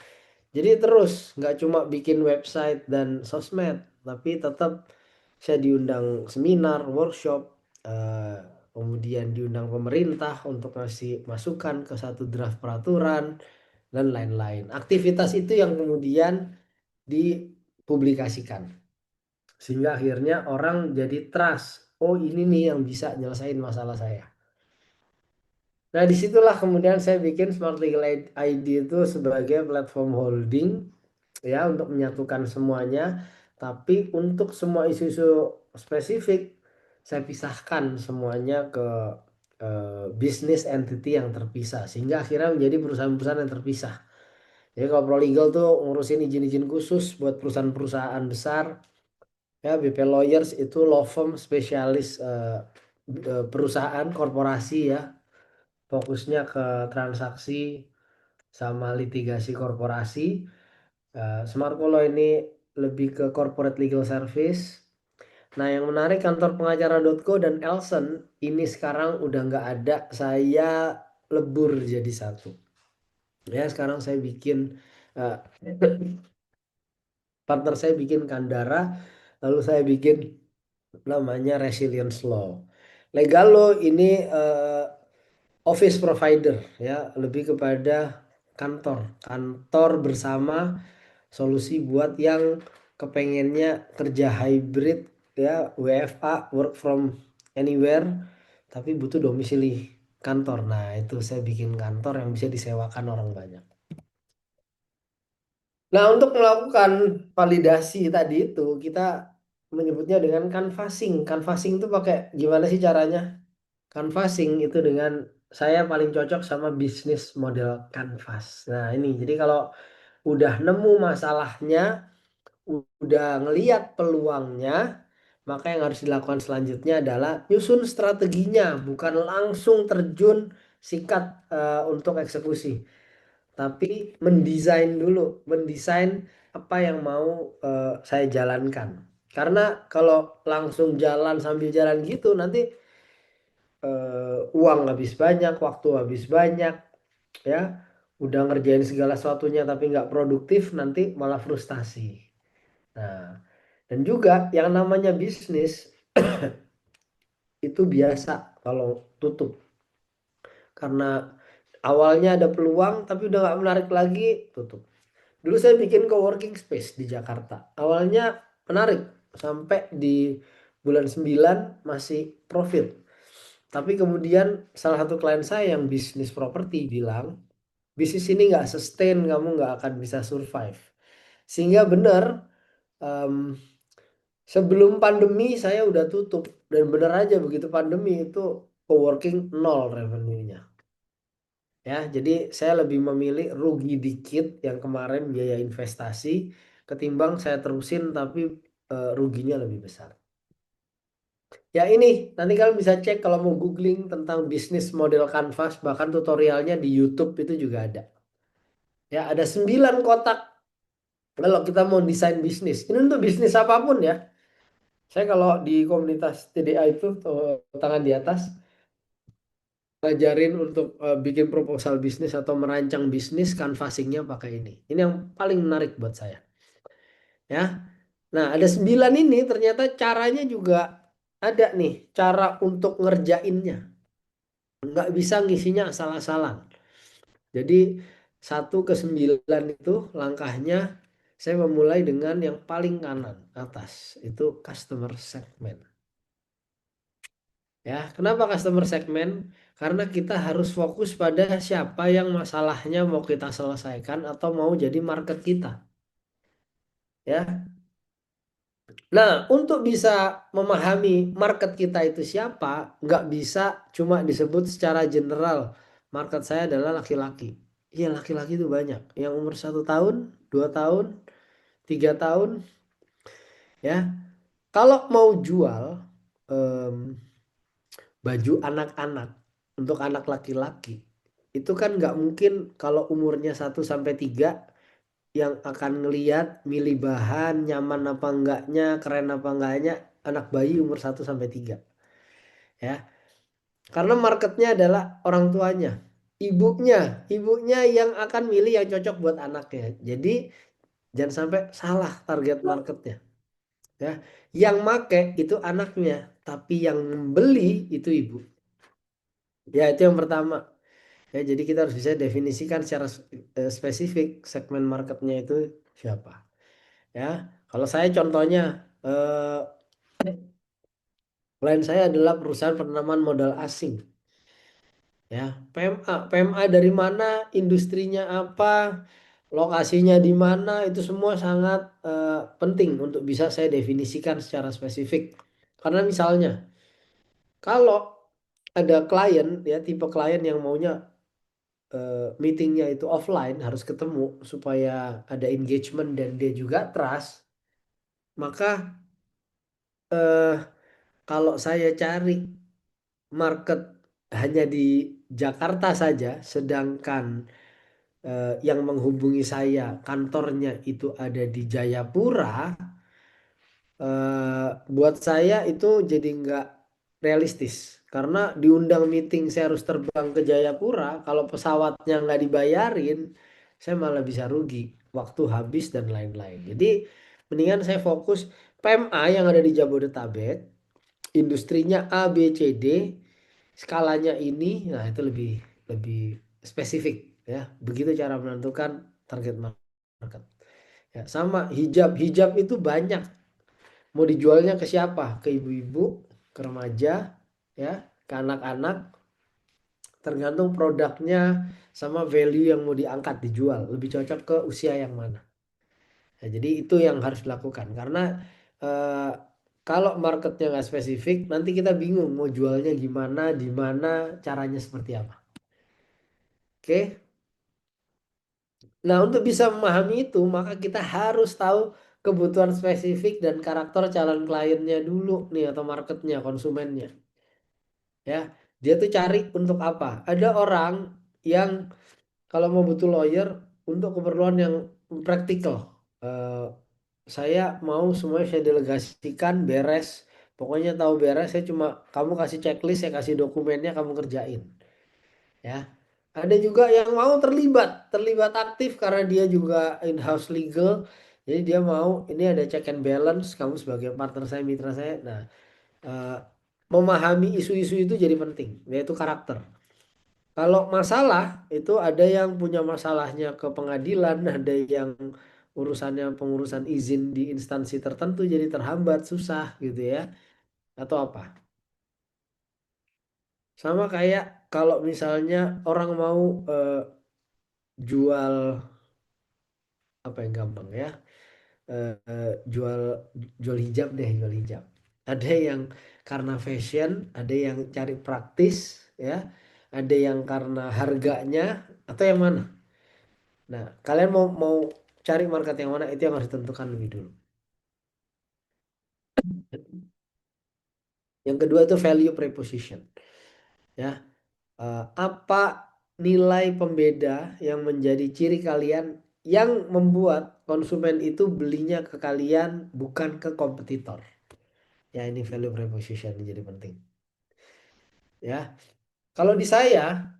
C: Jadi terus nggak cuma bikin website dan sosmed, tapi tetap saya diundang seminar, workshop, eh, kemudian diundang pemerintah untuk ngasih masukan ke satu draft peraturan dan lain-lain. Aktivitas itu yang kemudian dipublikasikan. Sehingga akhirnya orang jadi trust. Oh, ini nih yang bisa nyelesain masalah saya. Nah, disitulah kemudian saya bikin Smart Legal ID itu sebagai platform holding ya untuk menyatukan semuanya. Tapi untuk semua isu-isu spesifik saya pisahkan semuanya ke bisnis entity yang terpisah. Sehingga akhirnya menjadi perusahaan-perusahaan yang terpisah. Jadi kalau Pro Legal tuh ngurusin izin-izin khusus buat perusahaan-perusahaan besar. Ya, BP Lawyers itu law firm spesialis perusahaan korporasi ya, fokusnya ke transaksi sama litigasi korporasi. Smartpolo ini lebih ke corporate legal service. Nah, yang menarik kantor pengacara.co dan Elson ini sekarang udah nggak ada, saya lebur jadi satu. Ya, sekarang saya bikin eh, partner saya bikin Kandara, lalu saya bikin namanya Resilience Law. Legalo ini office provider ya, lebih kepada kantor, kantor bersama solusi buat yang kepengennya kerja hybrid ya, WFA, work from anywhere, tapi butuh domisili kantor. Nah, itu saya bikin kantor yang bisa disewakan orang banyak. Nah, untuk melakukan validasi tadi itu kita menyebutnya dengan canvassing. Canvassing itu pakai gimana sih caranya? Canvassing itu dengan saya paling cocok sama bisnis model canvas. Nah, ini jadi kalau udah nemu masalahnya, udah ngeliat peluangnya, maka yang harus dilakukan selanjutnya adalah nyusun strateginya, bukan langsung terjun sikat untuk eksekusi, tapi mendesain dulu, mendesain apa yang mau saya jalankan. Karena kalau langsung jalan sambil jalan gitu, nanti uang habis banyak, waktu habis banyak, ya. Udah ngerjain segala sesuatunya tapi nggak produktif, nanti malah frustasi. Nah, dan juga yang namanya bisnis itu biasa kalau tutup. Karena awalnya ada peluang tapi udah nggak menarik lagi, tutup. Dulu saya bikin coworking space di Jakarta. Awalnya menarik sampai di bulan 9 masih profit. Tapi kemudian salah satu klien saya yang bisnis properti bilang, bisnis ini nggak sustain, kamu nggak akan bisa survive. Sehingga benar, em, sebelum pandemi saya udah tutup. Dan benar aja begitu pandemi itu coworking nol revenue-nya. Ya, jadi saya lebih memilih rugi dikit yang kemarin biaya investasi ketimbang saya terusin tapi ruginya lebih besar. Ya ini, nanti kalian bisa cek kalau mau googling tentang bisnis model Canvas, bahkan tutorialnya di YouTube itu juga ada. Ya, ada 9 kotak kalau kita mau desain bisnis. Ini untuk bisnis apapun ya. Saya kalau di komunitas TDA itu tuh, tangan di atas, ngajarin untuk bikin proposal bisnis atau merancang bisnis, canvassingnya pakai ini. Ini yang paling menarik buat saya. Ya, nah ada 9 ini ternyata caranya juga ada nih, cara untuk ngerjainnya. Nggak bisa ngisinya asal-asalan. Jadi 1 ke 9 itu langkahnya saya memulai dengan yang paling kanan atas, itu customer segment. Ya, kenapa customer segment? Karena kita harus fokus pada siapa yang masalahnya mau kita selesaikan atau mau jadi market kita. Ya. Nah, untuk bisa memahami market kita itu siapa, nggak bisa cuma disebut secara general. Market saya adalah laki-laki. Iya, laki-laki itu banyak. Yang umur 1 tahun, 2 tahun, 3 tahun, ya. Kalau mau jual em, baju anak-anak untuk anak laki-laki, itu kan nggak mungkin kalau umurnya 1 sampai 3 yang akan ngeliat milih bahan nyaman apa enggaknya, keren apa enggaknya anak bayi umur 1 sampai 3, ya. Karena marketnya adalah orang tuanya, ibunya yang akan milih yang cocok buat anaknya. Jadi jangan sampai salah target marketnya, ya. Yang make itu anaknya, tapi yang membeli itu ibu. Ya, itu yang pertama. Ya, jadi kita harus bisa definisikan secara spesifik segmen marketnya itu siapa. Ya, kalau saya contohnya, eh, klien saya adalah perusahaan penanaman modal asing. Ya, PMA dari mana, industrinya apa, lokasinya di mana, itu semua sangat penting untuk bisa saya definisikan secara spesifik. Karena misalnya, kalau ada klien, ya tipe klien yang maunya meetingnya itu offline, harus ketemu supaya ada engagement dan dia juga trust, maka eh, kalau saya cari market hanya di Jakarta saja, sedangkan yang menghubungi saya kantornya itu ada di Jayapura, buat saya itu jadi nggak realistis. Karena diundang meeting saya harus terbang ke Jayapura, kalau pesawatnya nggak dibayarin, saya malah bisa rugi, waktu habis dan lain-lain. Jadi mendingan saya fokus PMA yang ada di Jabodetabek, industrinya A, B, C, D, skalanya ini, nah itu lebih lebih spesifik, ya. Begitu cara menentukan target market. Ya, sama hijab. Hijab itu banyak. Mau dijualnya ke siapa? Ke ibu-ibu, ke remaja, ya, ke anak-anak. Tergantung produknya sama value yang mau diangkat dijual. Lebih cocok ke usia yang mana. Ya, jadi itu yang harus dilakukan. Karena eh, kalau marketnya nggak spesifik, nanti kita bingung mau jualnya gimana, di mana, caranya seperti apa. Oke. Nah, untuk bisa memahami itu, maka kita harus tahu kebutuhan spesifik dan karakter calon kliennya dulu nih, atau marketnya, konsumennya. Ya, dia tuh cari untuk apa? Ada orang yang kalau mau butuh lawyer untuk keperluan yang praktikal. Eh, saya mau semuanya saya delegasikan beres. Pokoknya tahu beres, saya cuma kamu kasih checklist, saya kasih dokumennya, kamu kerjain. Ya. Ada juga yang mau terlibat aktif karena dia juga in-house legal. Jadi dia mau ini ada check and balance, kamu sebagai partner saya, mitra saya. Nah, eh, memahami isu-isu itu jadi penting, yaitu karakter. Kalau masalah itu ada yang punya masalahnya ke pengadilan, ada yang urusannya pengurusan izin di instansi tertentu jadi terhambat, susah gitu ya, atau apa. Sama kayak kalau misalnya orang mau jual, apa yang gampang ya, jual jual hijab deh, jual hijab. Ada yang karena fashion, ada yang cari praktis, ya, ada yang karena harganya, atau yang mana. Nah, kalian mau mau cari market yang mana, itu yang harus ditentukan lebih dulu. Yang kedua itu value proposition, ya. Apa nilai pembeda yang menjadi ciri kalian yang membuat konsumen itu belinya ke kalian bukan ke kompetitor. Ya ini value proposition jadi penting. Ya, kalau di saya,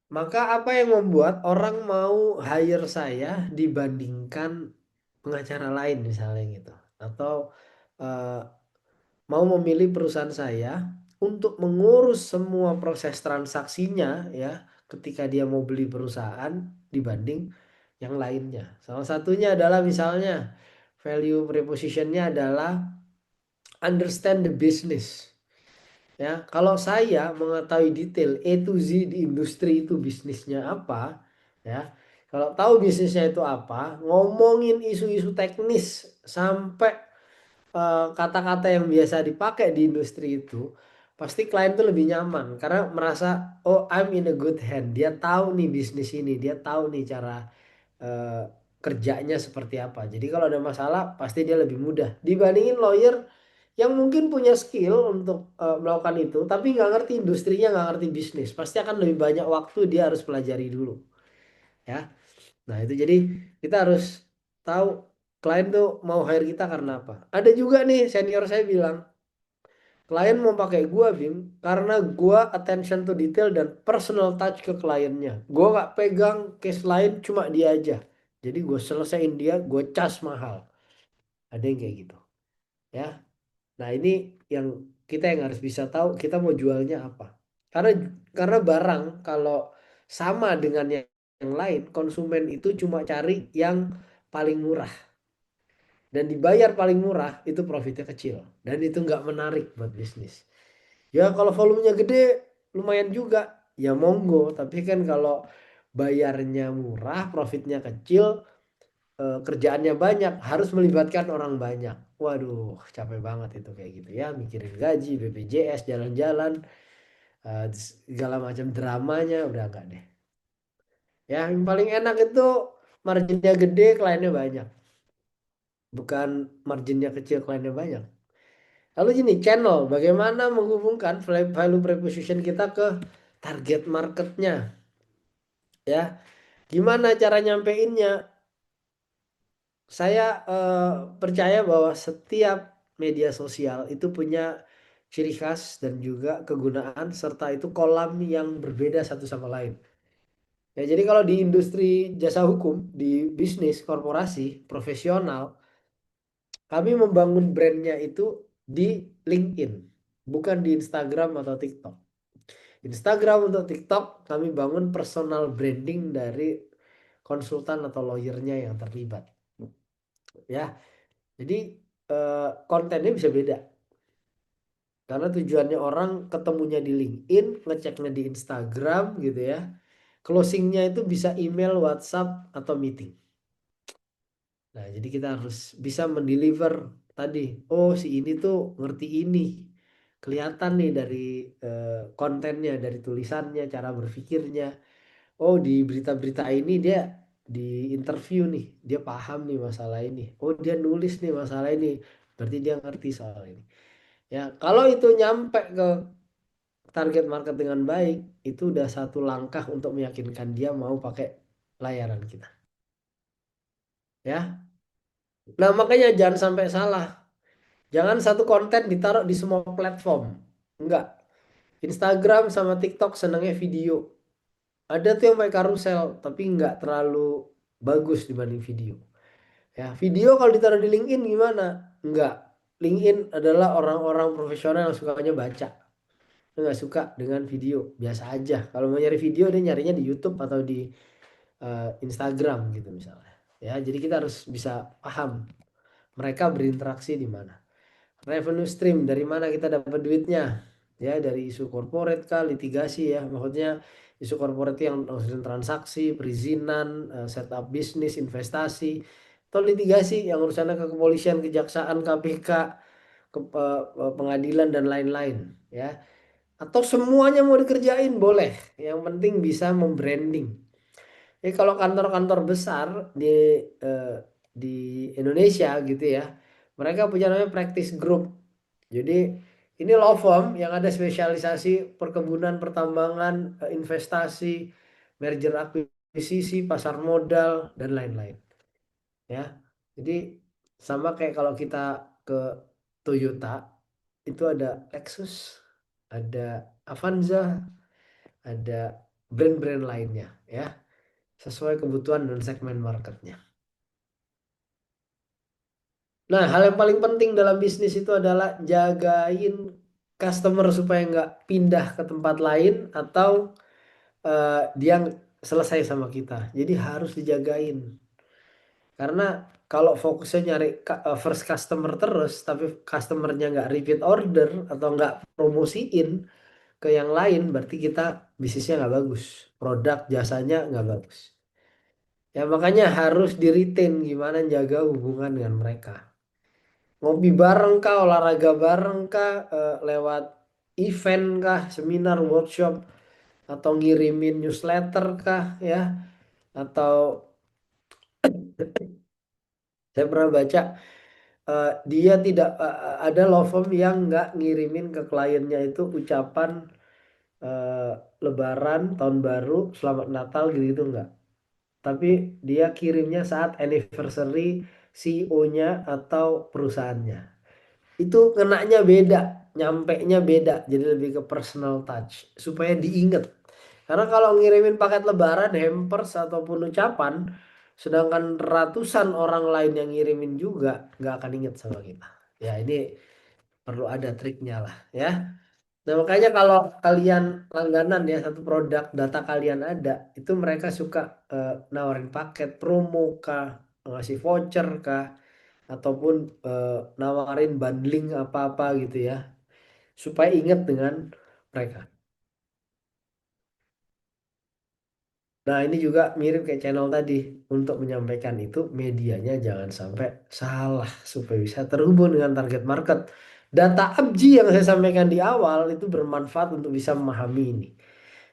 C: maka apa yang membuat orang mau hire saya dibandingkan pengacara lain misalnya gitu, atau eh, mau memilih perusahaan saya untuk mengurus semua proses transaksinya ya ketika dia mau beli perusahaan dibanding yang lainnya. Salah satunya adalah misalnya value propositionnya adalah understand the business. Ya, kalau saya mengetahui detail A to Z di industri itu bisnisnya apa, ya, kalau tahu bisnisnya itu apa, ngomongin isu-isu teknis sampai kata-kata yang biasa dipakai di industri itu, pasti klien tuh lebih nyaman karena merasa oh I'm in a good hand. Dia tahu nih bisnis ini, dia tahu nih cara eh, kerjanya seperti apa. Jadi kalau ada masalah pasti dia lebih mudah dibandingin lawyer yang mungkin punya skill untuk melakukan itu, tapi nggak ngerti industrinya, nggak ngerti bisnis. Pasti akan lebih banyak waktu dia harus pelajari dulu, ya. Nah itu jadi kita harus tahu klien tuh mau hire kita karena apa. Ada juga nih senior saya bilang, klien mau pakai gua Bim karena gua attention to detail dan personal touch ke kliennya. Gua nggak pegang case lain, cuma dia aja. Jadi gue selesaiin dia, gue cas mahal. Ada yang kayak gitu, ya. Nah ini yang kita yang harus bisa tahu kita mau jualnya apa. Karena karena barang kalau sama dengan yang lain, konsumen itu cuma cari yang paling murah. Dan dibayar paling murah itu profitnya kecil. Dan itu nggak menarik buat bisnis. Ya kalau volumenya gede lumayan juga. Ya monggo. Tapi kan kalau bayarnya murah, profitnya kecil, kerjaannya banyak, harus melibatkan orang banyak. Waduh, capek banget itu kayak gitu ya. Mikirin gaji, BPJS, jalan-jalan, segala macam dramanya udah enggak deh. Ya, yang paling enak itu marginnya gede, kliennya banyak. Bukan marginnya kecil, kliennya banyak. Lalu gini, channel, bagaimana menghubungkan value proposition kita ke target marketnya, ya? Gimana cara nyampeinnya? Saya percaya bahwa setiap media sosial itu punya ciri khas dan juga kegunaan serta itu kolam yang berbeda satu sama lain. Ya, jadi kalau di industri jasa hukum, di bisnis korporasi profesional, kami membangun brandnya itu di LinkedIn, bukan di Instagram atau TikTok. Instagram untuk TikTok kami bangun personal branding dari konsultan atau lawyernya yang terlibat. Ya, jadi kontennya bisa beda. Karena tujuannya orang ketemunya di LinkedIn, ngeceknya di Instagram gitu ya. Closingnya itu bisa email, WhatsApp, atau meeting. Nah, jadi kita harus bisa mendeliver tadi. Oh, si ini tuh ngerti ini. Kelihatan nih dari kontennya, dari tulisannya, cara berpikirnya. Oh, di berita-berita ini dia di interview nih, dia paham nih masalah ini. Oh, dia nulis nih masalah ini. Berarti dia ngerti soal ini. Ya, kalau itu nyampe ke target market dengan baik, itu udah satu langkah untuk meyakinkan dia mau pakai layanan kita. Ya. Nah, makanya jangan sampai salah. Jangan satu konten ditaruh di semua platform. Enggak. Instagram sama TikTok senangnya video. Ada tuh yang pakai karusel, tapi enggak terlalu bagus dibanding video. Ya, video kalau ditaruh di LinkedIn gimana? Enggak. LinkedIn adalah orang-orang profesional yang sukanya baca. Dia nggak suka dengan video, biasa aja. Kalau mau nyari video dia nyarinya di YouTube atau di Instagram gitu misalnya. Ya, jadi kita harus bisa paham mereka berinteraksi di mana. Revenue stream dari mana kita dapat duitnya? Ya, dari isu corporate kah, litigasi ya. Maksudnya isu corporate yang urusan transaksi, perizinan, setup bisnis, investasi, atau litigasi yang urusannya ke kepolisian, kejaksaan, KPK, ke pengadilan dan lain-lain ya. Atau semuanya mau dikerjain boleh. Yang penting bisa membranding. Jadi kalau kantor-kantor besar eh, di Indonesia gitu ya, mereka punya namanya practice group. Jadi ini law firm yang ada spesialisasi perkebunan, pertambangan, investasi, merger akuisisi, pasar modal, dan lain-lain. Ya, jadi sama kayak kalau kita ke Toyota, itu ada Lexus, ada Avanza, ada brand-brand lainnya, ya, sesuai kebutuhan dan segmen marketnya. Nah, hal yang paling penting dalam bisnis itu adalah jagain customer supaya nggak pindah ke tempat lain atau dia selesai sama kita. Jadi harus dijagain. Karena kalau fokusnya nyari first customer terus, tapi customernya nggak repeat order atau nggak promosiin ke yang lain, berarti kita bisnisnya nggak bagus. Produk jasanya nggak bagus. Ya makanya harus di retain gimana jaga hubungan dengan mereka. Ngopi bareng kah, olahraga bareng kah, lewat event kah, seminar, workshop, atau ngirimin newsletter kah, ya. Atau saya pernah baca dia tidak ada law firm yang nggak ngirimin ke kliennya itu ucapan eh, Lebaran, Tahun Baru, Selamat Natal gitu nggak. Tapi dia kirimnya saat anniversary CEO-nya atau perusahaannya. Itu kenanya beda, nyampenya beda, jadi lebih ke personal touch supaya diinget. Karena kalau ngirimin paket lebaran, hampers ataupun ucapan, sedangkan ratusan orang lain yang ngirimin juga nggak akan inget sama kita. Ya ini perlu ada triknya lah, ya. Nah makanya kalau kalian langganan ya satu produk data kalian ada, itu mereka suka nawarin paket promo kah, ngasih voucher kah, ataupun nawarin bundling apa-apa gitu ya, supaya ingat dengan mereka. Nah ini juga mirip kayak channel tadi, untuk menyampaikan itu medianya jangan sampai salah supaya bisa terhubung dengan target market. Data ABG yang saya sampaikan di awal itu bermanfaat untuk bisa memahami ini.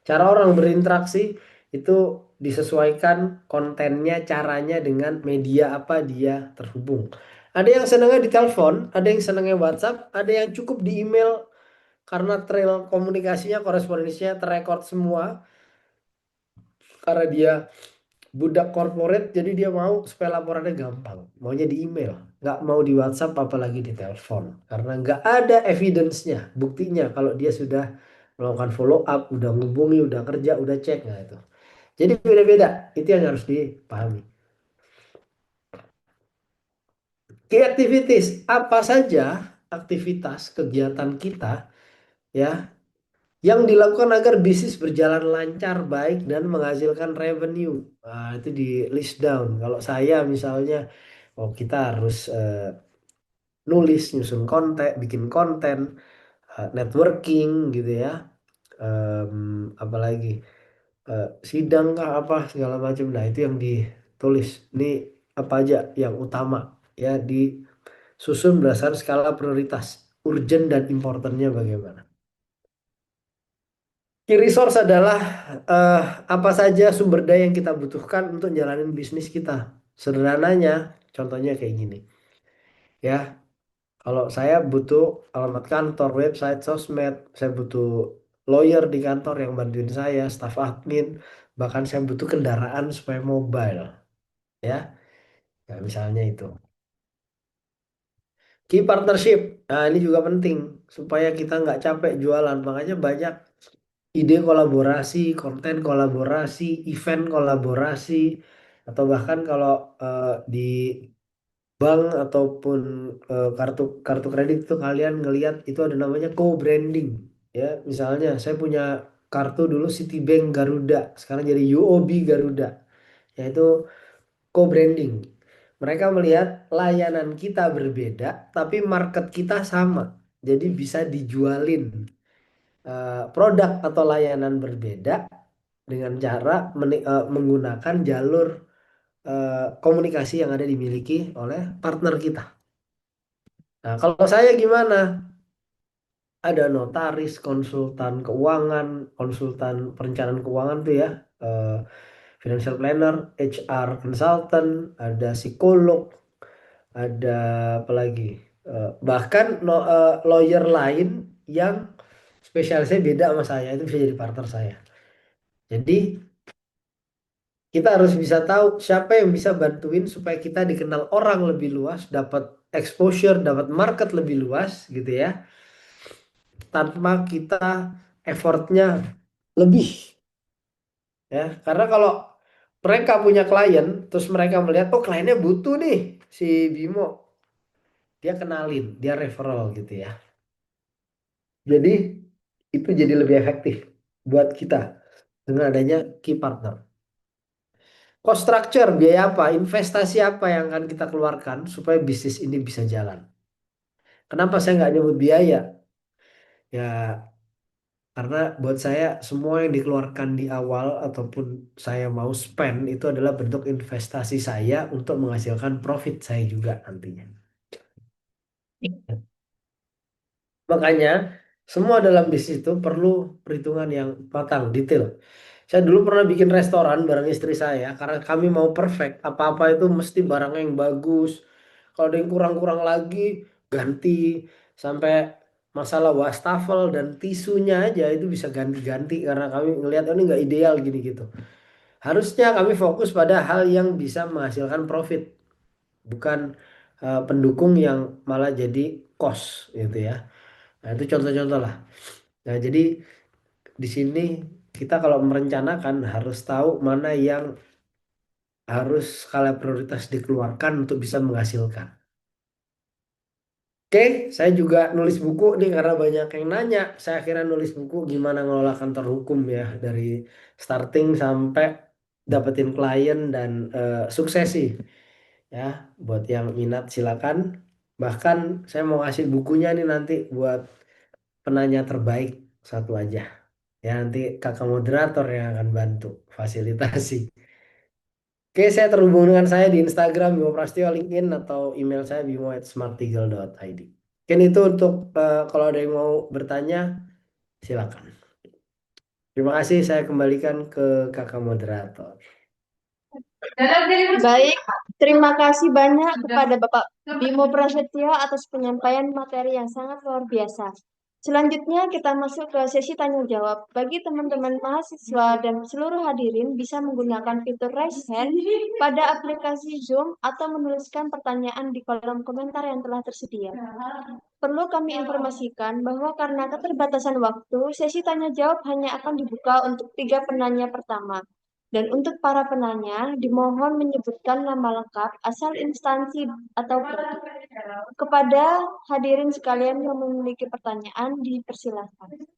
C: Cara orang berinteraksi itu disesuaikan kontennya, caranya dengan media apa dia terhubung. Ada yang senangnya di telepon, ada yang senangnya WhatsApp, ada yang cukup di email karena trail komunikasinya, korespondensinya terrekord semua. Karena dia budak corporate, jadi dia mau supaya laporannya gampang. Maunya di email, nggak mau di WhatsApp apalagi di telepon. Karena nggak ada evidence-nya, buktinya kalau dia sudah melakukan follow up, udah ngubungi, udah kerja, udah cek. Nah itu. Jadi beda-beda, itu yang harus dipahami. Key activities, apa saja aktivitas kegiatan kita ya yang dilakukan agar bisnis berjalan lancar, baik dan menghasilkan revenue. Nah, itu di list down. Kalau saya misalnya, oh kita harus nulis, nyusun konten, bikin konten, networking gitu ya. Apalagi sidang kah apa segala macam. Nah, itu yang ditulis. Ini apa aja yang utama ya disusun berdasarkan skala prioritas, urgent dan importantnya bagaimana. Key resource adalah eh, apa saja sumber daya yang kita butuhkan untuk jalanin bisnis kita. Sederhananya, contohnya kayak gini. Ya, kalau saya butuh alamat kantor, website, sosmed, saya butuh lawyer di kantor yang bantuin saya, staff admin, bahkan saya butuh kendaraan supaya mobile. Ya, nah, misalnya itu. Key partnership, nah ini juga penting supaya kita nggak capek jualan. Makanya banyak ide kolaborasi, konten kolaborasi, event kolaborasi, atau bahkan kalau di bank ataupun kartu kartu kredit itu kalian ngelihat itu ada namanya co-branding. Ya, misalnya saya punya kartu dulu Citibank Garuda, sekarang jadi UOB Garuda, yaitu co-branding. Mereka melihat layanan kita berbeda, tapi market kita sama. Jadi bisa dijualin produk atau layanan berbeda dengan cara menggunakan jalur komunikasi yang ada dimiliki oleh partner kita. Nah, kalau saya gimana? Ada notaris, konsultan keuangan, konsultan perencanaan keuangan tuh ya, eh, financial planner, HR consultant, ada psikolog, ada apa lagi? Bahkan lawyer lain yang spesialisnya beda sama saya itu bisa jadi partner saya. Jadi Kita harus bisa tahu siapa yang bisa bantuin supaya kita dikenal orang lebih luas, dapat exposure, dapat market lebih luas gitu ya, tanpa kita effortnya lebih ya. Karena kalau mereka punya klien, terus mereka melihat, oh kliennya butuh nih si Bimo, dia kenalin, dia referral gitu ya. Jadi itu jadi lebih efektif buat kita dengan adanya key partner. Cost structure, biaya apa, investasi apa yang akan kita keluarkan supaya bisnis ini bisa jalan. Kenapa saya nggak nyebut biaya? Ya karena buat saya semua yang dikeluarkan di awal ataupun saya mau spend itu adalah bentuk investasi saya untuk menghasilkan profit saya juga nantinya. Makanya semua dalam bisnis itu perlu perhitungan yang matang, detail. Saya dulu pernah bikin restoran bareng istri saya karena kami mau perfect. Apa-apa itu mesti barangnya yang bagus. Kalau ada yang kurang-kurang lagi ganti sampai masalah wastafel dan tisunya aja itu bisa ganti-ganti karena kami ngelihat oh, ini nggak ideal gini gitu. Harusnya kami fokus pada hal yang bisa menghasilkan profit, bukan pendukung yang malah jadi cost gitu ya. Nah, itu contoh-contoh lah. Nah, jadi di sini kita kalau merencanakan harus tahu mana yang harus skala prioritas dikeluarkan untuk bisa menghasilkan. Oke, saya juga nulis buku nih karena banyak yang nanya. Saya akhirnya nulis buku gimana ngelola kantor hukum ya dari starting sampai dapetin klien dan suksesi ya. Buat yang minat silakan. Bahkan saya mau kasih bukunya nih nanti buat penanya terbaik satu aja. Ya nanti kakak moderator yang akan bantu fasilitasi. Oke, saya terhubung dengan saya di Instagram Bimo Prasetyo, LinkedIn atau email saya bimo@smarteagle.id. Mungkin itu untuk kalau ada yang mau bertanya, silakan. Terima kasih, saya kembalikan ke kakak moderator.
A: Baik, terima kasih banyak kepada Bapak Bimo Prasetyo atas penyampaian materi yang sangat luar biasa. Selanjutnya kita masuk ke sesi tanya jawab. Bagi teman-teman mahasiswa dan seluruh hadirin bisa menggunakan fitur raise hand pada aplikasi Zoom atau menuliskan pertanyaan di kolom komentar yang telah tersedia. Perlu kami informasikan bahwa karena keterbatasan waktu, sesi tanya jawab hanya akan dibuka untuk 3 penanya pertama. Dan untuk para penanya, dimohon menyebutkan nama lengkap, asal instansi atau prodi. Kepada hadirin sekalian yang memiliki pertanyaan, dipersilakan.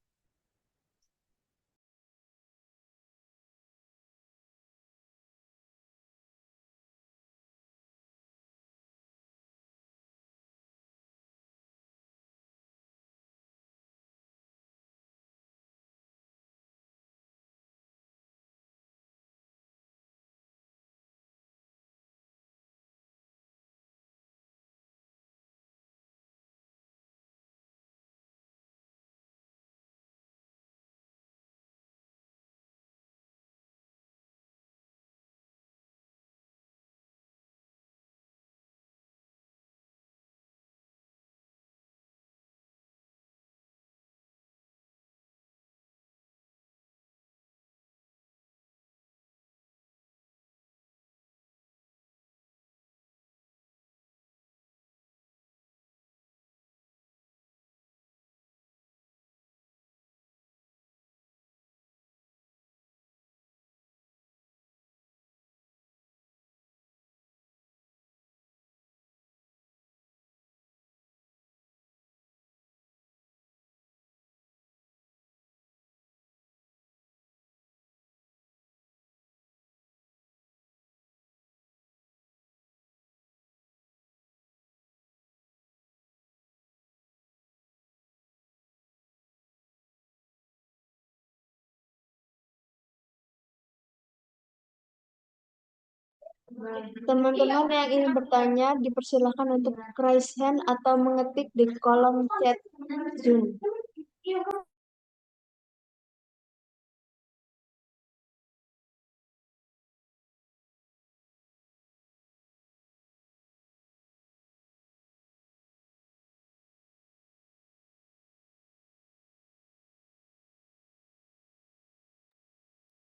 A: Teman-teman yang ingin bertanya, dipersilakan untuk raise hand atau mengetik di kolom chat Zoom.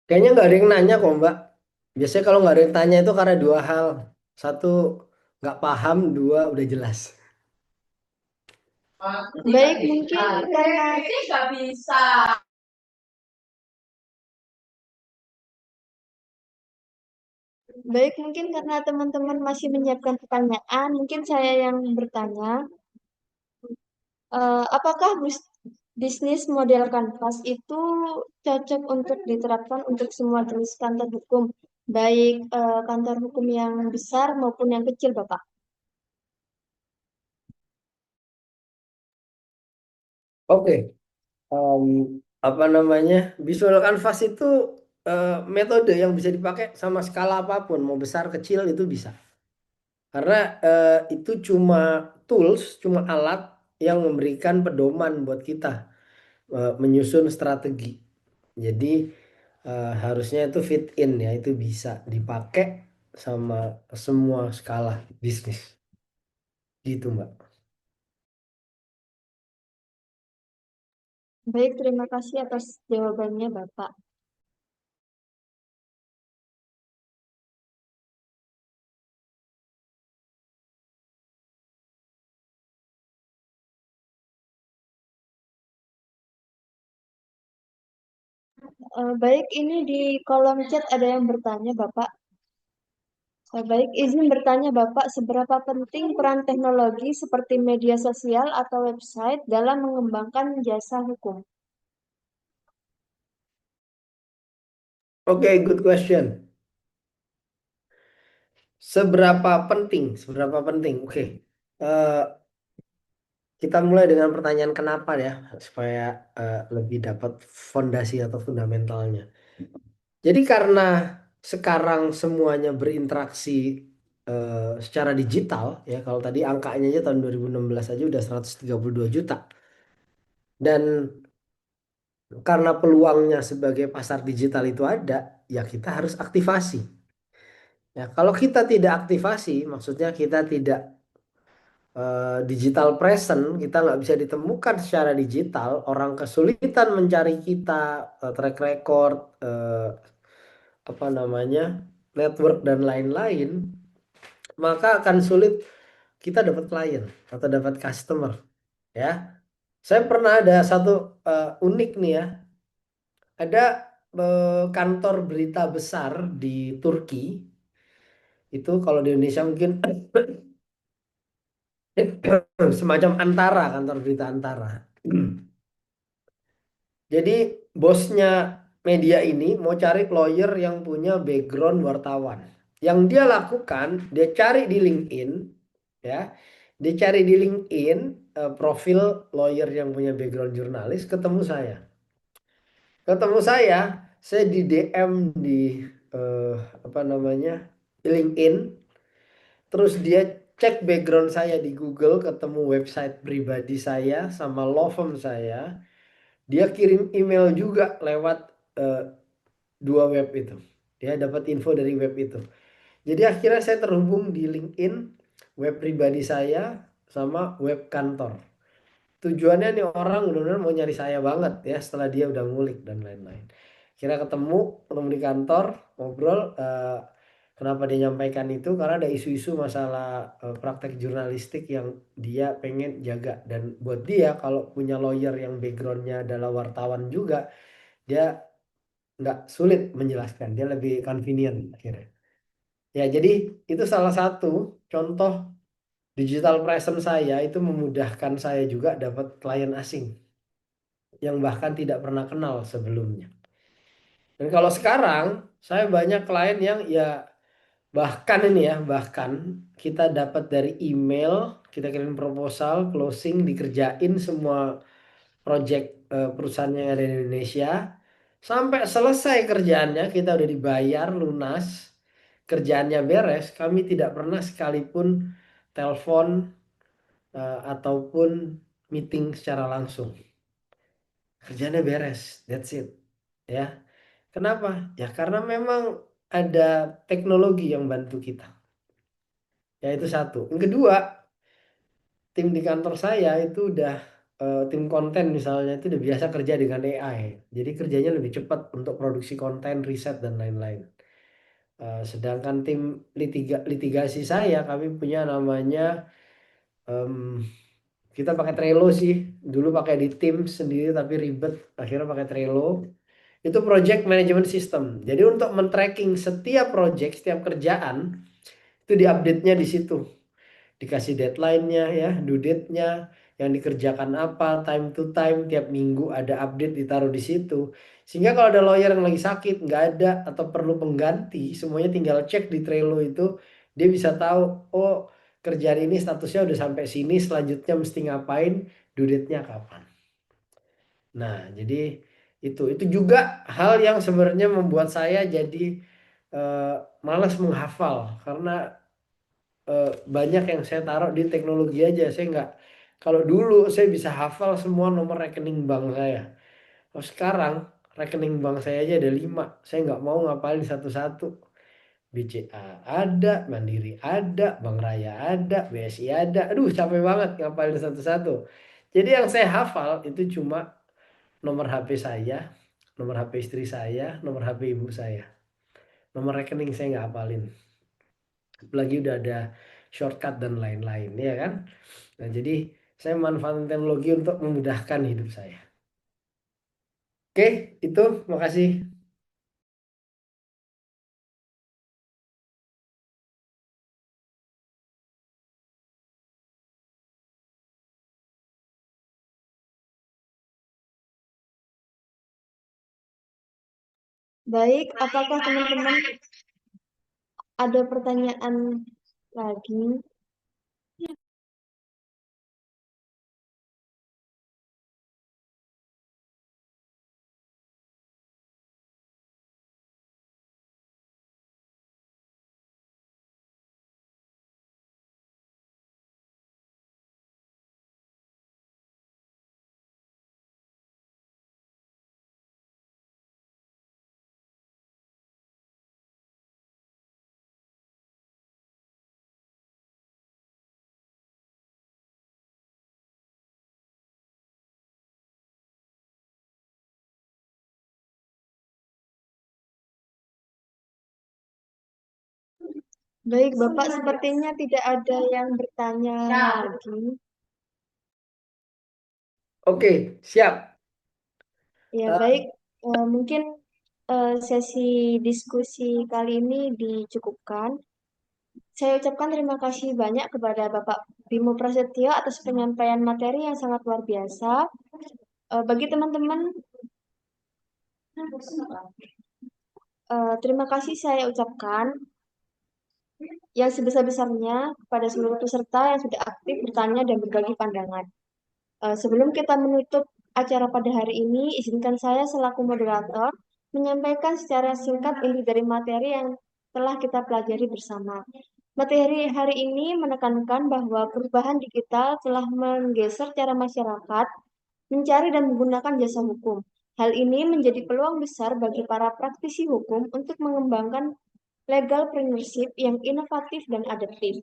C: Kayaknya nggak ada yang nanya kok Mbak. Biasanya kalau nggak ada yang tanya itu karena dua hal. Satu, nggak paham. Dua, udah jelas.
A: Baik, mungkin karena teman-teman masih menyiapkan pertanyaan, mungkin saya yang bertanya. Apakah bisnis model kanvas itu cocok untuk diterapkan untuk semua jenis kantor hukum, baik kantor hukum yang besar maupun yang kecil, Bapak?
C: Oke, em, apa namanya? Visual Canvas itu metode yang bisa dipakai sama skala apapun, mau besar kecil itu bisa. Karena itu cuma tools, cuma alat yang memberikan pedoman buat kita menyusun strategi. Jadi harusnya itu fit in ya, itu bisa dipakai sama semua skala bisnis. Gitu, Mbak.
A: Baik, terima kasih atas jawabannya, Bapak. Baik, ini di kolom chat ada yang bertanya, Bapak. Baik, izin bertanya, Bapak, seberapa penting peran teknologi seperti media sosial atau website dalam mengembangkan jasa hukum?
C: Oke, good question. Seberapa penting? Seberapa penting? Oke. Eh, kita mulai dengan pertanyaan kenapa ya, supaya lebih dapat fondasi atau fundamentalnya. Jadi karena sekarang semuanya berinteraksi secara digital ya, kalau tadi angkanya aja tahun 2016 aja udah 132 juta. Dan karena peluangnya sebagai pasar digital itu ada, ya kita harus aktivasi. Ya, kalau kita tidak aktivasi, maksudnya kita tidak digital present, kita nggak bisa ditemukan secara digital, orang kesulitan mencari kita, track record, apa namanya, network dan lain-lain, maka akan sulit kita dapat klien atau dapat customer. Ya, saya pernah ada satu unik nih ya, ada kantor berita besar di Turki, itu kalau di Indonesia mungkin semacam Antara, kantor berita Antara. Jadi bosnya media ini mau cari lawyer yang punya background wartawan. Yang dia lakukan, dia cari di LinkedIn, ya, dia cari di LinkedIn profil lawyer yang punya background jurnalis, ketemu saya di DM di eh, apa namanya LinkedIn, terus dia cek background saya di Google, ketemu website pribadi saya sama law firm saya. Dia kirim email juga lewat eh, dua web itu. Dia dapat info dari web itu. Jadi akhirnya saya terhubung di LinkedIn, web pribadi saya sama web kantor. Tujuannya nih orang benar-benar mau nyari saya banget ya setelah dia udah ngulik dan lain-lain. Kira ketemu di kantor, ngobrol. Kenapa dia nyampaikan itu? Karena ada isu-isu masalah praktek jurnalistik yang dia pengen jaga. Dan buat dia kalau punya lawyer yang backgroundnya adalah wartawan juga, dia nggak sulit menjelaskan. Dia lebih convenient akhirnya. Ya, jadi itu salah satu contoh digital presence saya itu memudahkan saya juga dapat klien asing yang bahkan tidak pernah kenal sebelumnya. Dan kalau sekarang saya banyak klien yang ya bahkan ini ya, bahkan kita dapat dari email, kita kirim proposal, closing, dikerjain semua project perusahaan yang ada di Indonesia. Sampai selesai kerjaannya, kita udah dibayar lunas, kerjaannya beres, kami tidak pernah sekalipun telepon ataupun meeting secara langsung. Kerjanya beres, that's it. Ya, kenapa? Ya karena memang ada teknologi yang bantu kita. Ya itu satu. Yang kedua, tim di kantor saya itu udah tim konten misalnya itu udah biasa kerja dengan AI. Jadi kerjanya lebih cepat untuk produksi konten, riset dan lain-lain. Sedangkan tim litigasi saya, kami punya namanya, em, kita pakai Trello sih. Dulu pakai di tim sendiri tapi ribet. Akhirnya pakai Trello. Itu project management system. Jadi untuk men-tracking setiap project, setiap kerjaan, itu diupdate-nya di situ. Dikasih deadline-nya ya, due date-nya, yang dikerjakan apa, time to time, tiap minggu ada update ditaruh di situ. Sehingga kalau ada lawyer yang lagi sakit, nggak ada, atau perlu pengganti, semuanya tinggal cek di Trello itu, dia bisa tahu, oh kerjaan ini statusnya udah sampai sini, selanjutnya mesti ngapain, due date-nya kapan. Nah, jadi itu juga hal yang sebenarnya membuat saya jadi eh, malas menghafal karena banyak yang saya taruh di teknologi aja. Saya nggak, kalau dulu saya bisa hafal semua nomor rekening bank saya. Kalau sekarang rekening bank saya aja ada 5. Saya nggak mau ngapalin satu-satu. BCA ada, Mandiri ada, Bank Raya ada, BSI ada. Aduh, capek banget ngapalin satu-satu. Jadi yang saya hafal itu cuma nomor HP saya, nomor HP istri saya, nomor HP ibu saya. Nomor rekening saya nggak hafalin. Apalagi udah ada shortcut dan lain-lain, ya kan? Nah, jadi saya manfaatkan teknologi untuk memudahkan hidup saya. Oke, itu makasih.
A: Baik, apakah teman-teman ada pertanyaan lagi? Baik, Bapak sepertinya tidak ada yang bertanya lagi.
C: Oke, siap.
A: Ya,
C: Eh,
A: baik. Mungkin sesi diskusi kali ini dicukupkan. Saya ucapkan terima kasih banyak kepada Bapak Bimo Prasetyo atas penyampaian materi yang sangat luar biasa. Bagi teman-teman, terima kasih saya ucapkan yang sebesar-besarnya kepada seluruh peserta yang sudah aktif bertanya dan berbagi pandangan. Sebelum kita menutup acara pada hari ini, izinkan saya selaku moderator menyampaikan secara singkat inti dari materi yang telah kita pelajari bersama. Materi hari ini menekankan bahwa perubahan digital telah menggeser cara masyarakat mencari dan menggunakan jasa hukum. Hal ini menjadi peluang besar bagi para praktisi hukum untuk mengembangkan legal partnership yang inovatif dan adaptif.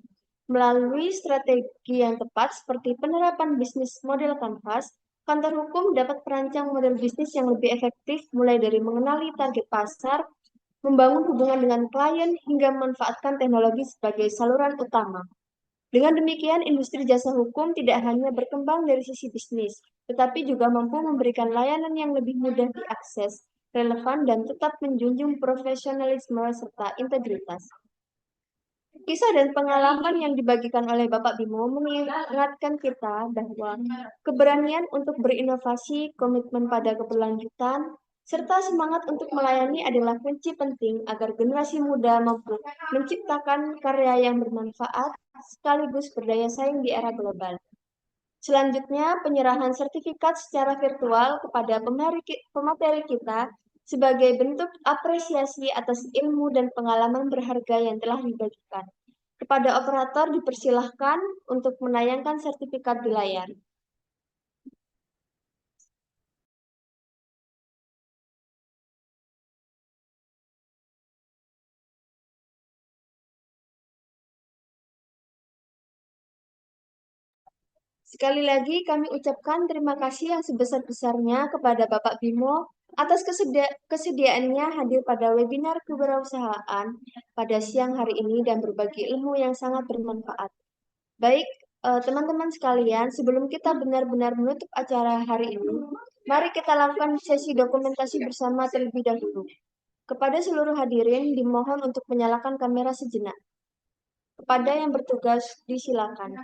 A: Melalui strategi yang tepat seperti penerapan bisnis model kanvas, kantor hukum dapat merancang model bisnis yang lebih efektif mulai dari mengenali target pasar, membangun hubungan dengan klien, hingga memanfaatkan teknologi sebagai saluran utama. Dengan demikian, industri jasa hukum tidak hanya berkembang dari sisi bisnis, tetapi juga mampu memberikan layanan yang lebih mudah diakses, relevan, dan tetap menjunjung profesionalisme serta integritas. Kisah dan pengalaman yang dibagikan oleh Bapak Bimo mengingatkan kita bahwa keberanian untuk berinovasi, komitmen pada keberlanjutan, serta semangat untuk melayani adalah kunci penting agar generasi muda mampu menciptakan karya yang bermanfaat sekaligus berdaya saing di era global. Selanjutnya, penyerahan sertifikat secara virtual kepada pemateri kita sebagai bentuk apresiasi atas ilmu dan pengalaman berharga yang telah dibagikan. Kepada operator dipersilahkan untuk menayangkan sertifikat di layar. Sekali lagi kami ucapkan terima kasih yang sebesar-besarnya kepada Bapak Bimo atas kesediaannya hadir pada webinar kewirausahaan pada siang hari ini dan berbagi ilmu yang sangat bermanfaat. Baik, teman-teman sekalian, sebelum kita benar-benar menutup acara hari ini, mari kita lakukan sesi dokumentasi bersama terlebih dahulu. Kepada seluruh hadirin, dimohon untuk menyalakan kamera sejenak. Kepada yang bertugas, disilakan.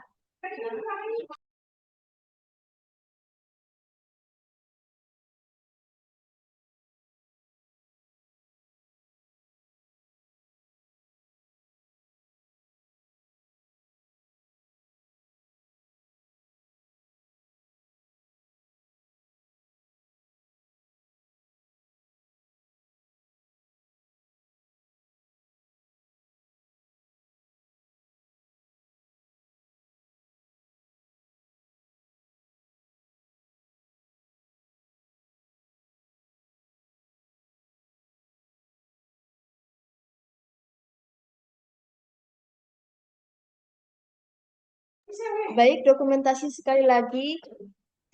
A: Baik, dokumentasi sekali lagi.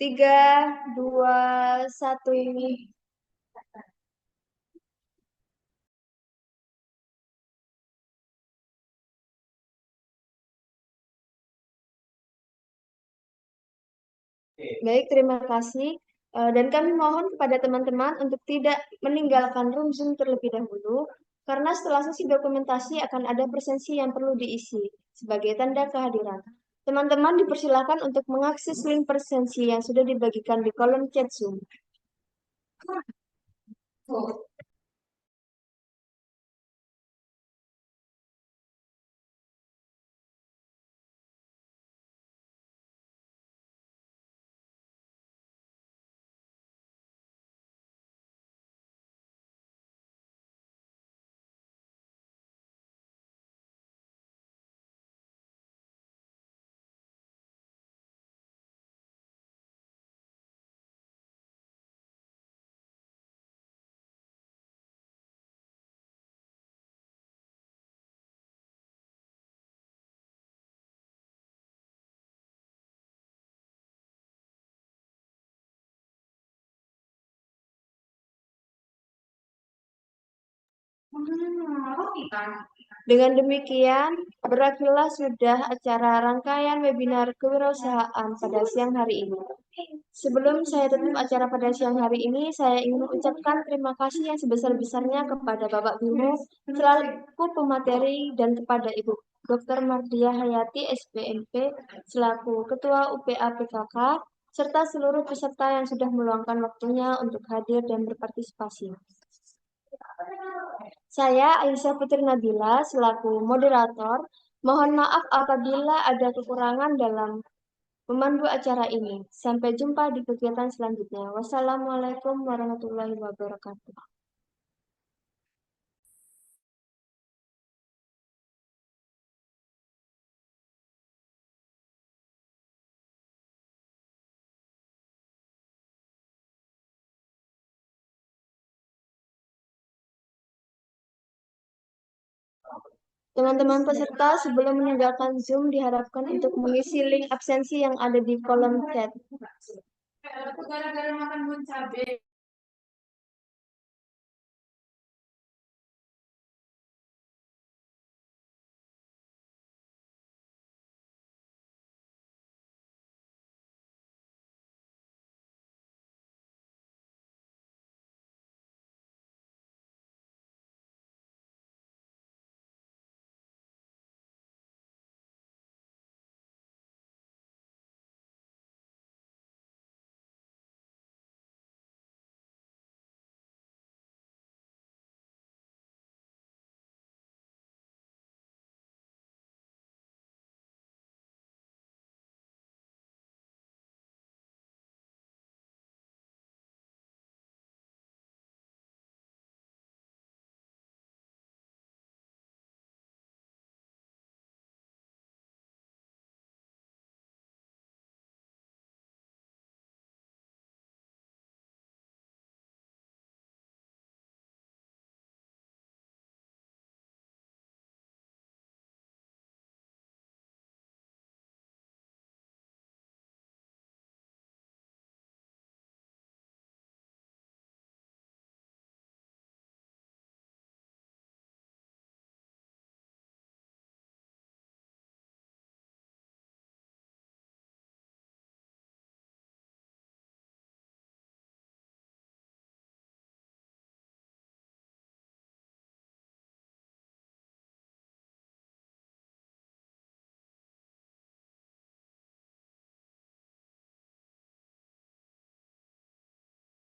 A: 3, 2, 1. Baik, terima kasih. Dan kami mohon kepada teman-teman untuk tidak meninggalkan room Zoom terlebih dahulu, karena setelah sesi dokumentasi akan ada presensi yang perlu diisi sebagai tanda kehadiran. Teman-teman dipersilakan untuk mengakses link presensi yang sudah dibagikan di kolom chat Zoom. Dengan demikian, berakhirlah sudah acara rangkaian webinar kewirausahaan pada siang hari ini. Sebelum saya tutup acara pada siang hari ini, saya ingin mengucapkan terima kasih yang sebesar-besarnya kepada Bapak Bimo selaku pemateri dan kepada Ibu Dr. Mardia Hayati SPMP selaku Ketua UPA PKK serta seluruh peserta yang sudah meluangkan waktunya untuk hadir dan berpartisipasi. Saya Aisyah Putri Nabila selaku moderator. Mohon maaf apabila ada kekurangan dalam memandu acara ini. Sampai jumpa di kegiatan selanjutnya. Wassalamualaikum warahmatullahi wabarakatuh. Teman-teman peserta, sebelum meninggalkan Zoom, diharapkan untuk mengisi link absensi yang ada di kolom chat. Gara-gara makan cabai.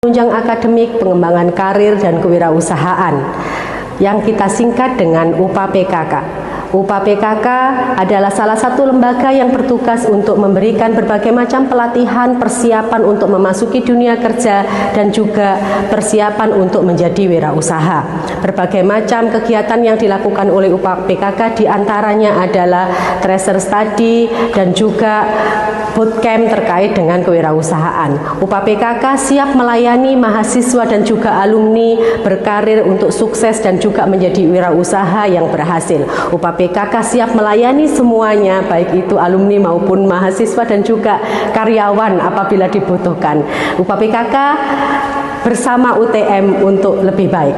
D: Penunjang akademik, pengembangan karir, dan kewirausahaan yang kita singkat dengan UPA PKK. UPA PKK adalah salah satu lembaga yang bertugas untuk memberikan berbagai macam pelatihan, persiapan untuk memasuki dunia kerja, dan juga persiapan untuk menjadi wirausaha. Berbagai macam kegiatan yang dilakukan oleh UPA PKK diantaranya adalah tracer study dan juga bootcamp terkait dengan kewirausahaan. UPA PKK siap melayani mahasiswa dan juga alumni berkarir untuk sukses dan juga menjadi wirausaha yang berhasil. UPA PKK siap melayani semuanya, baik itu alumni maupun mahasiswa dan juga karyawan apabila dibutuhkan. UPA PKK bersama UTM untuk lebih baik.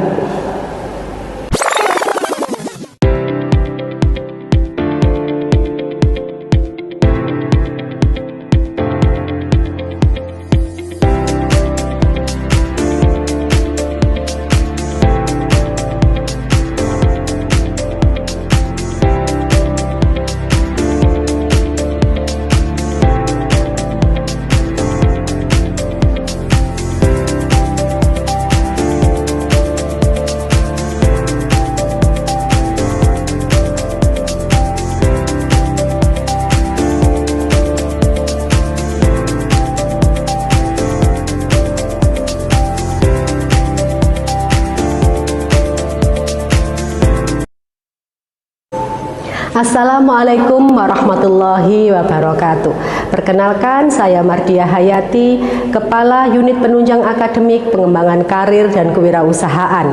D: Assalamualaikum warahmatullahi wabarakatuh. Perkenalkan, saya Mardiah Hayati, Kepala Unit Penunjang Akademik, Pengembangan Karir, dan Kewirausahaan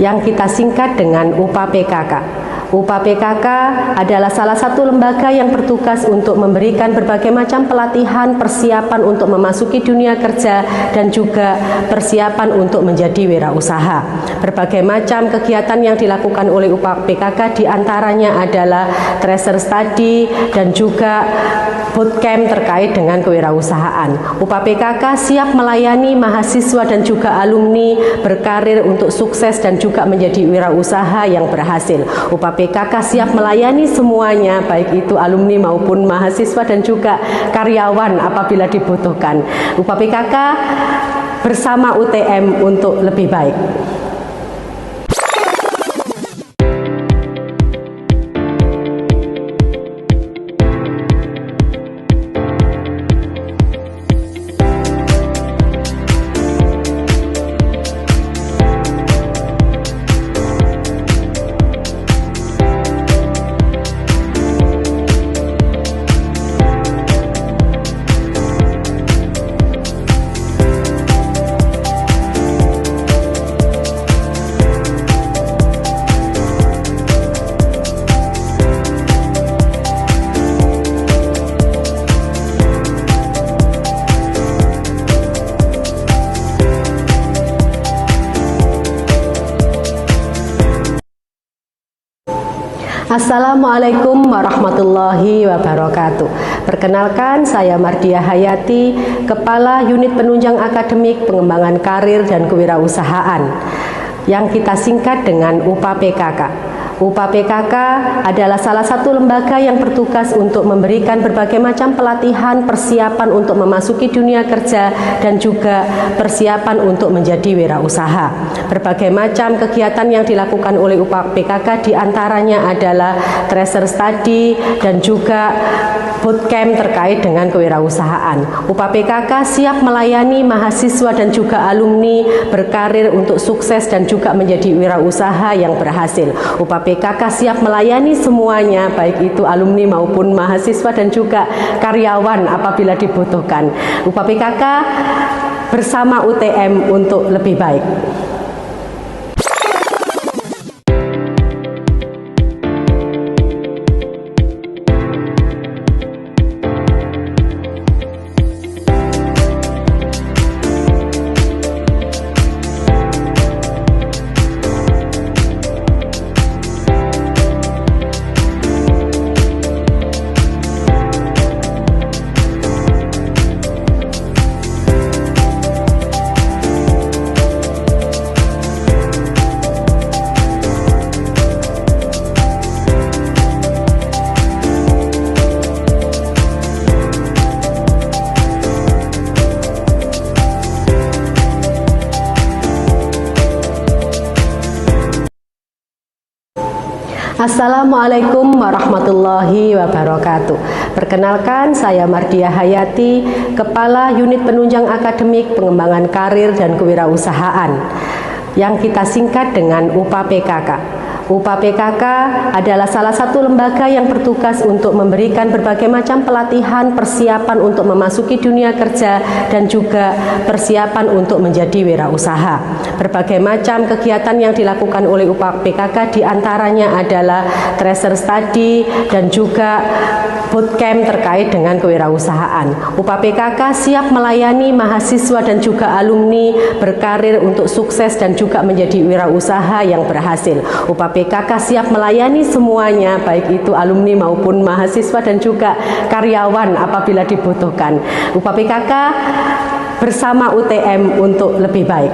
D: yang kita singkat dengan UPA PKK. UPA PKK adalah salah satu lembaga yang bertugas untuk memberikan berbagai macam pelatihan, persiapan untuk memasuki dunia kerja, dan juga persiapan untuk menjadi wirausaha. Berbagai macam kegiatan yang dilakukan oleh UPA PKK diantaranya adalah tracer study dan juga bootcamp terkait dengan kewirausahaan. UPA PKK siap melayani mahasiswa dan juga alumni berkarir untuk sukses dan juga menjadi wirausaha yang berhasil. UPA PKK siap melayani semuanya, baik itu alumni maupun mahasiswa dan juga karyawan apabila dibutuhkan. UPA PKK bersama UTM untuk lebih baik. Assalamualaikum warahmatullahi wabarakatuh. Perkenalkan, saya Mardiah Hayati, Kepala Unit Penunjang Akademik, Pengembangan Karir, dan Kewirausahaan yang kita singkat dengan UPA PKK. UPA PKK adalah salah satu lembaga yang bertugas untuk memberikan berbagai macam pelatihan, persiapan untuk memasuki dunia kerja, dan juga persiapan untuk menjadi wirausaha. Berbagai macam kegiatan yang dilakukan oleh UPA PKK diantaranya adalah tracer study dan juga bootcamp terkait dengan kewirausahaan. UPA PKK siap melayani mahasiswa dan juga alumni berkarir untuk sukses dan juga menjadi wirausaha yang berhasil. UPA PKK siap melayani semuanya, baik itu alumni maupun mahasiswa dan juga karyawan apabila dibutuhkan. UPA PKK bersama UTM untuk lebih baik. Assalamualaikum warahmatullahi wabarakatuh. Perkenalkan, saya Mardia Hayati, Kepala Unit Penunjang Akademik Pengembangan Karir dan Kewirausahaan, yang kita singkat dengan UPA PKK. UPA PKK adalah salah satu lembaga yang bertugas untuk memberikan berbagai macam pelatihan, persiapan untuk memasuki dunia kerja, dan juga persiapan untuk menjadi wirausaha. Berbagai macam kegiatan yang dilakukan oleh UPA PKK diantaranya adalah tracer study dan juga bootcamp terkait dengan kewirausahaan. UPA PKK siap melayani mahasiswa dan juga alumni berkarir untuk sukses dan juga menjadi wirausaha yang berhasil. UPA PKK siap melayani semuanya, baik itu alumni maupun mahasiswa dan juga karyawan apabila dibutuhkan. UPA PKK bersama UTM untuk lebih baik.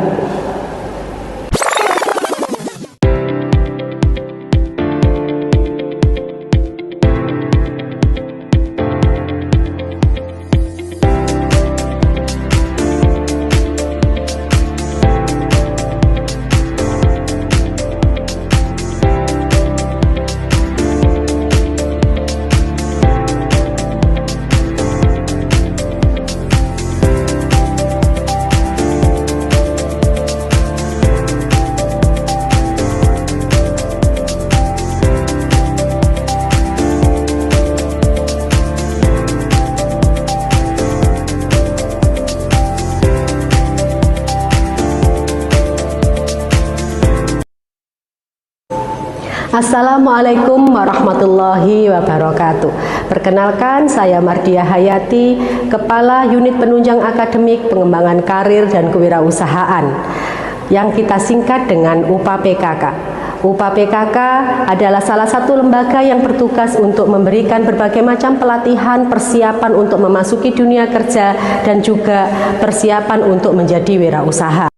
D: Assalamualaikum warahmatullahi wabarakatuh. Perkenalkan, saya Mardia Hayati, Kepala Unit Penunjang Akademik Pengembangan Karir dan Kewirausahaan, yang kita singkat dengan UPA PKK. UPA PKK adalah salah satu lembaga yang bertugas untuk memberikan berbagai macam pelatihan, persiapan untuk memasuki dunia kerja, dan juga persiapan untuk menjadi wirausaha.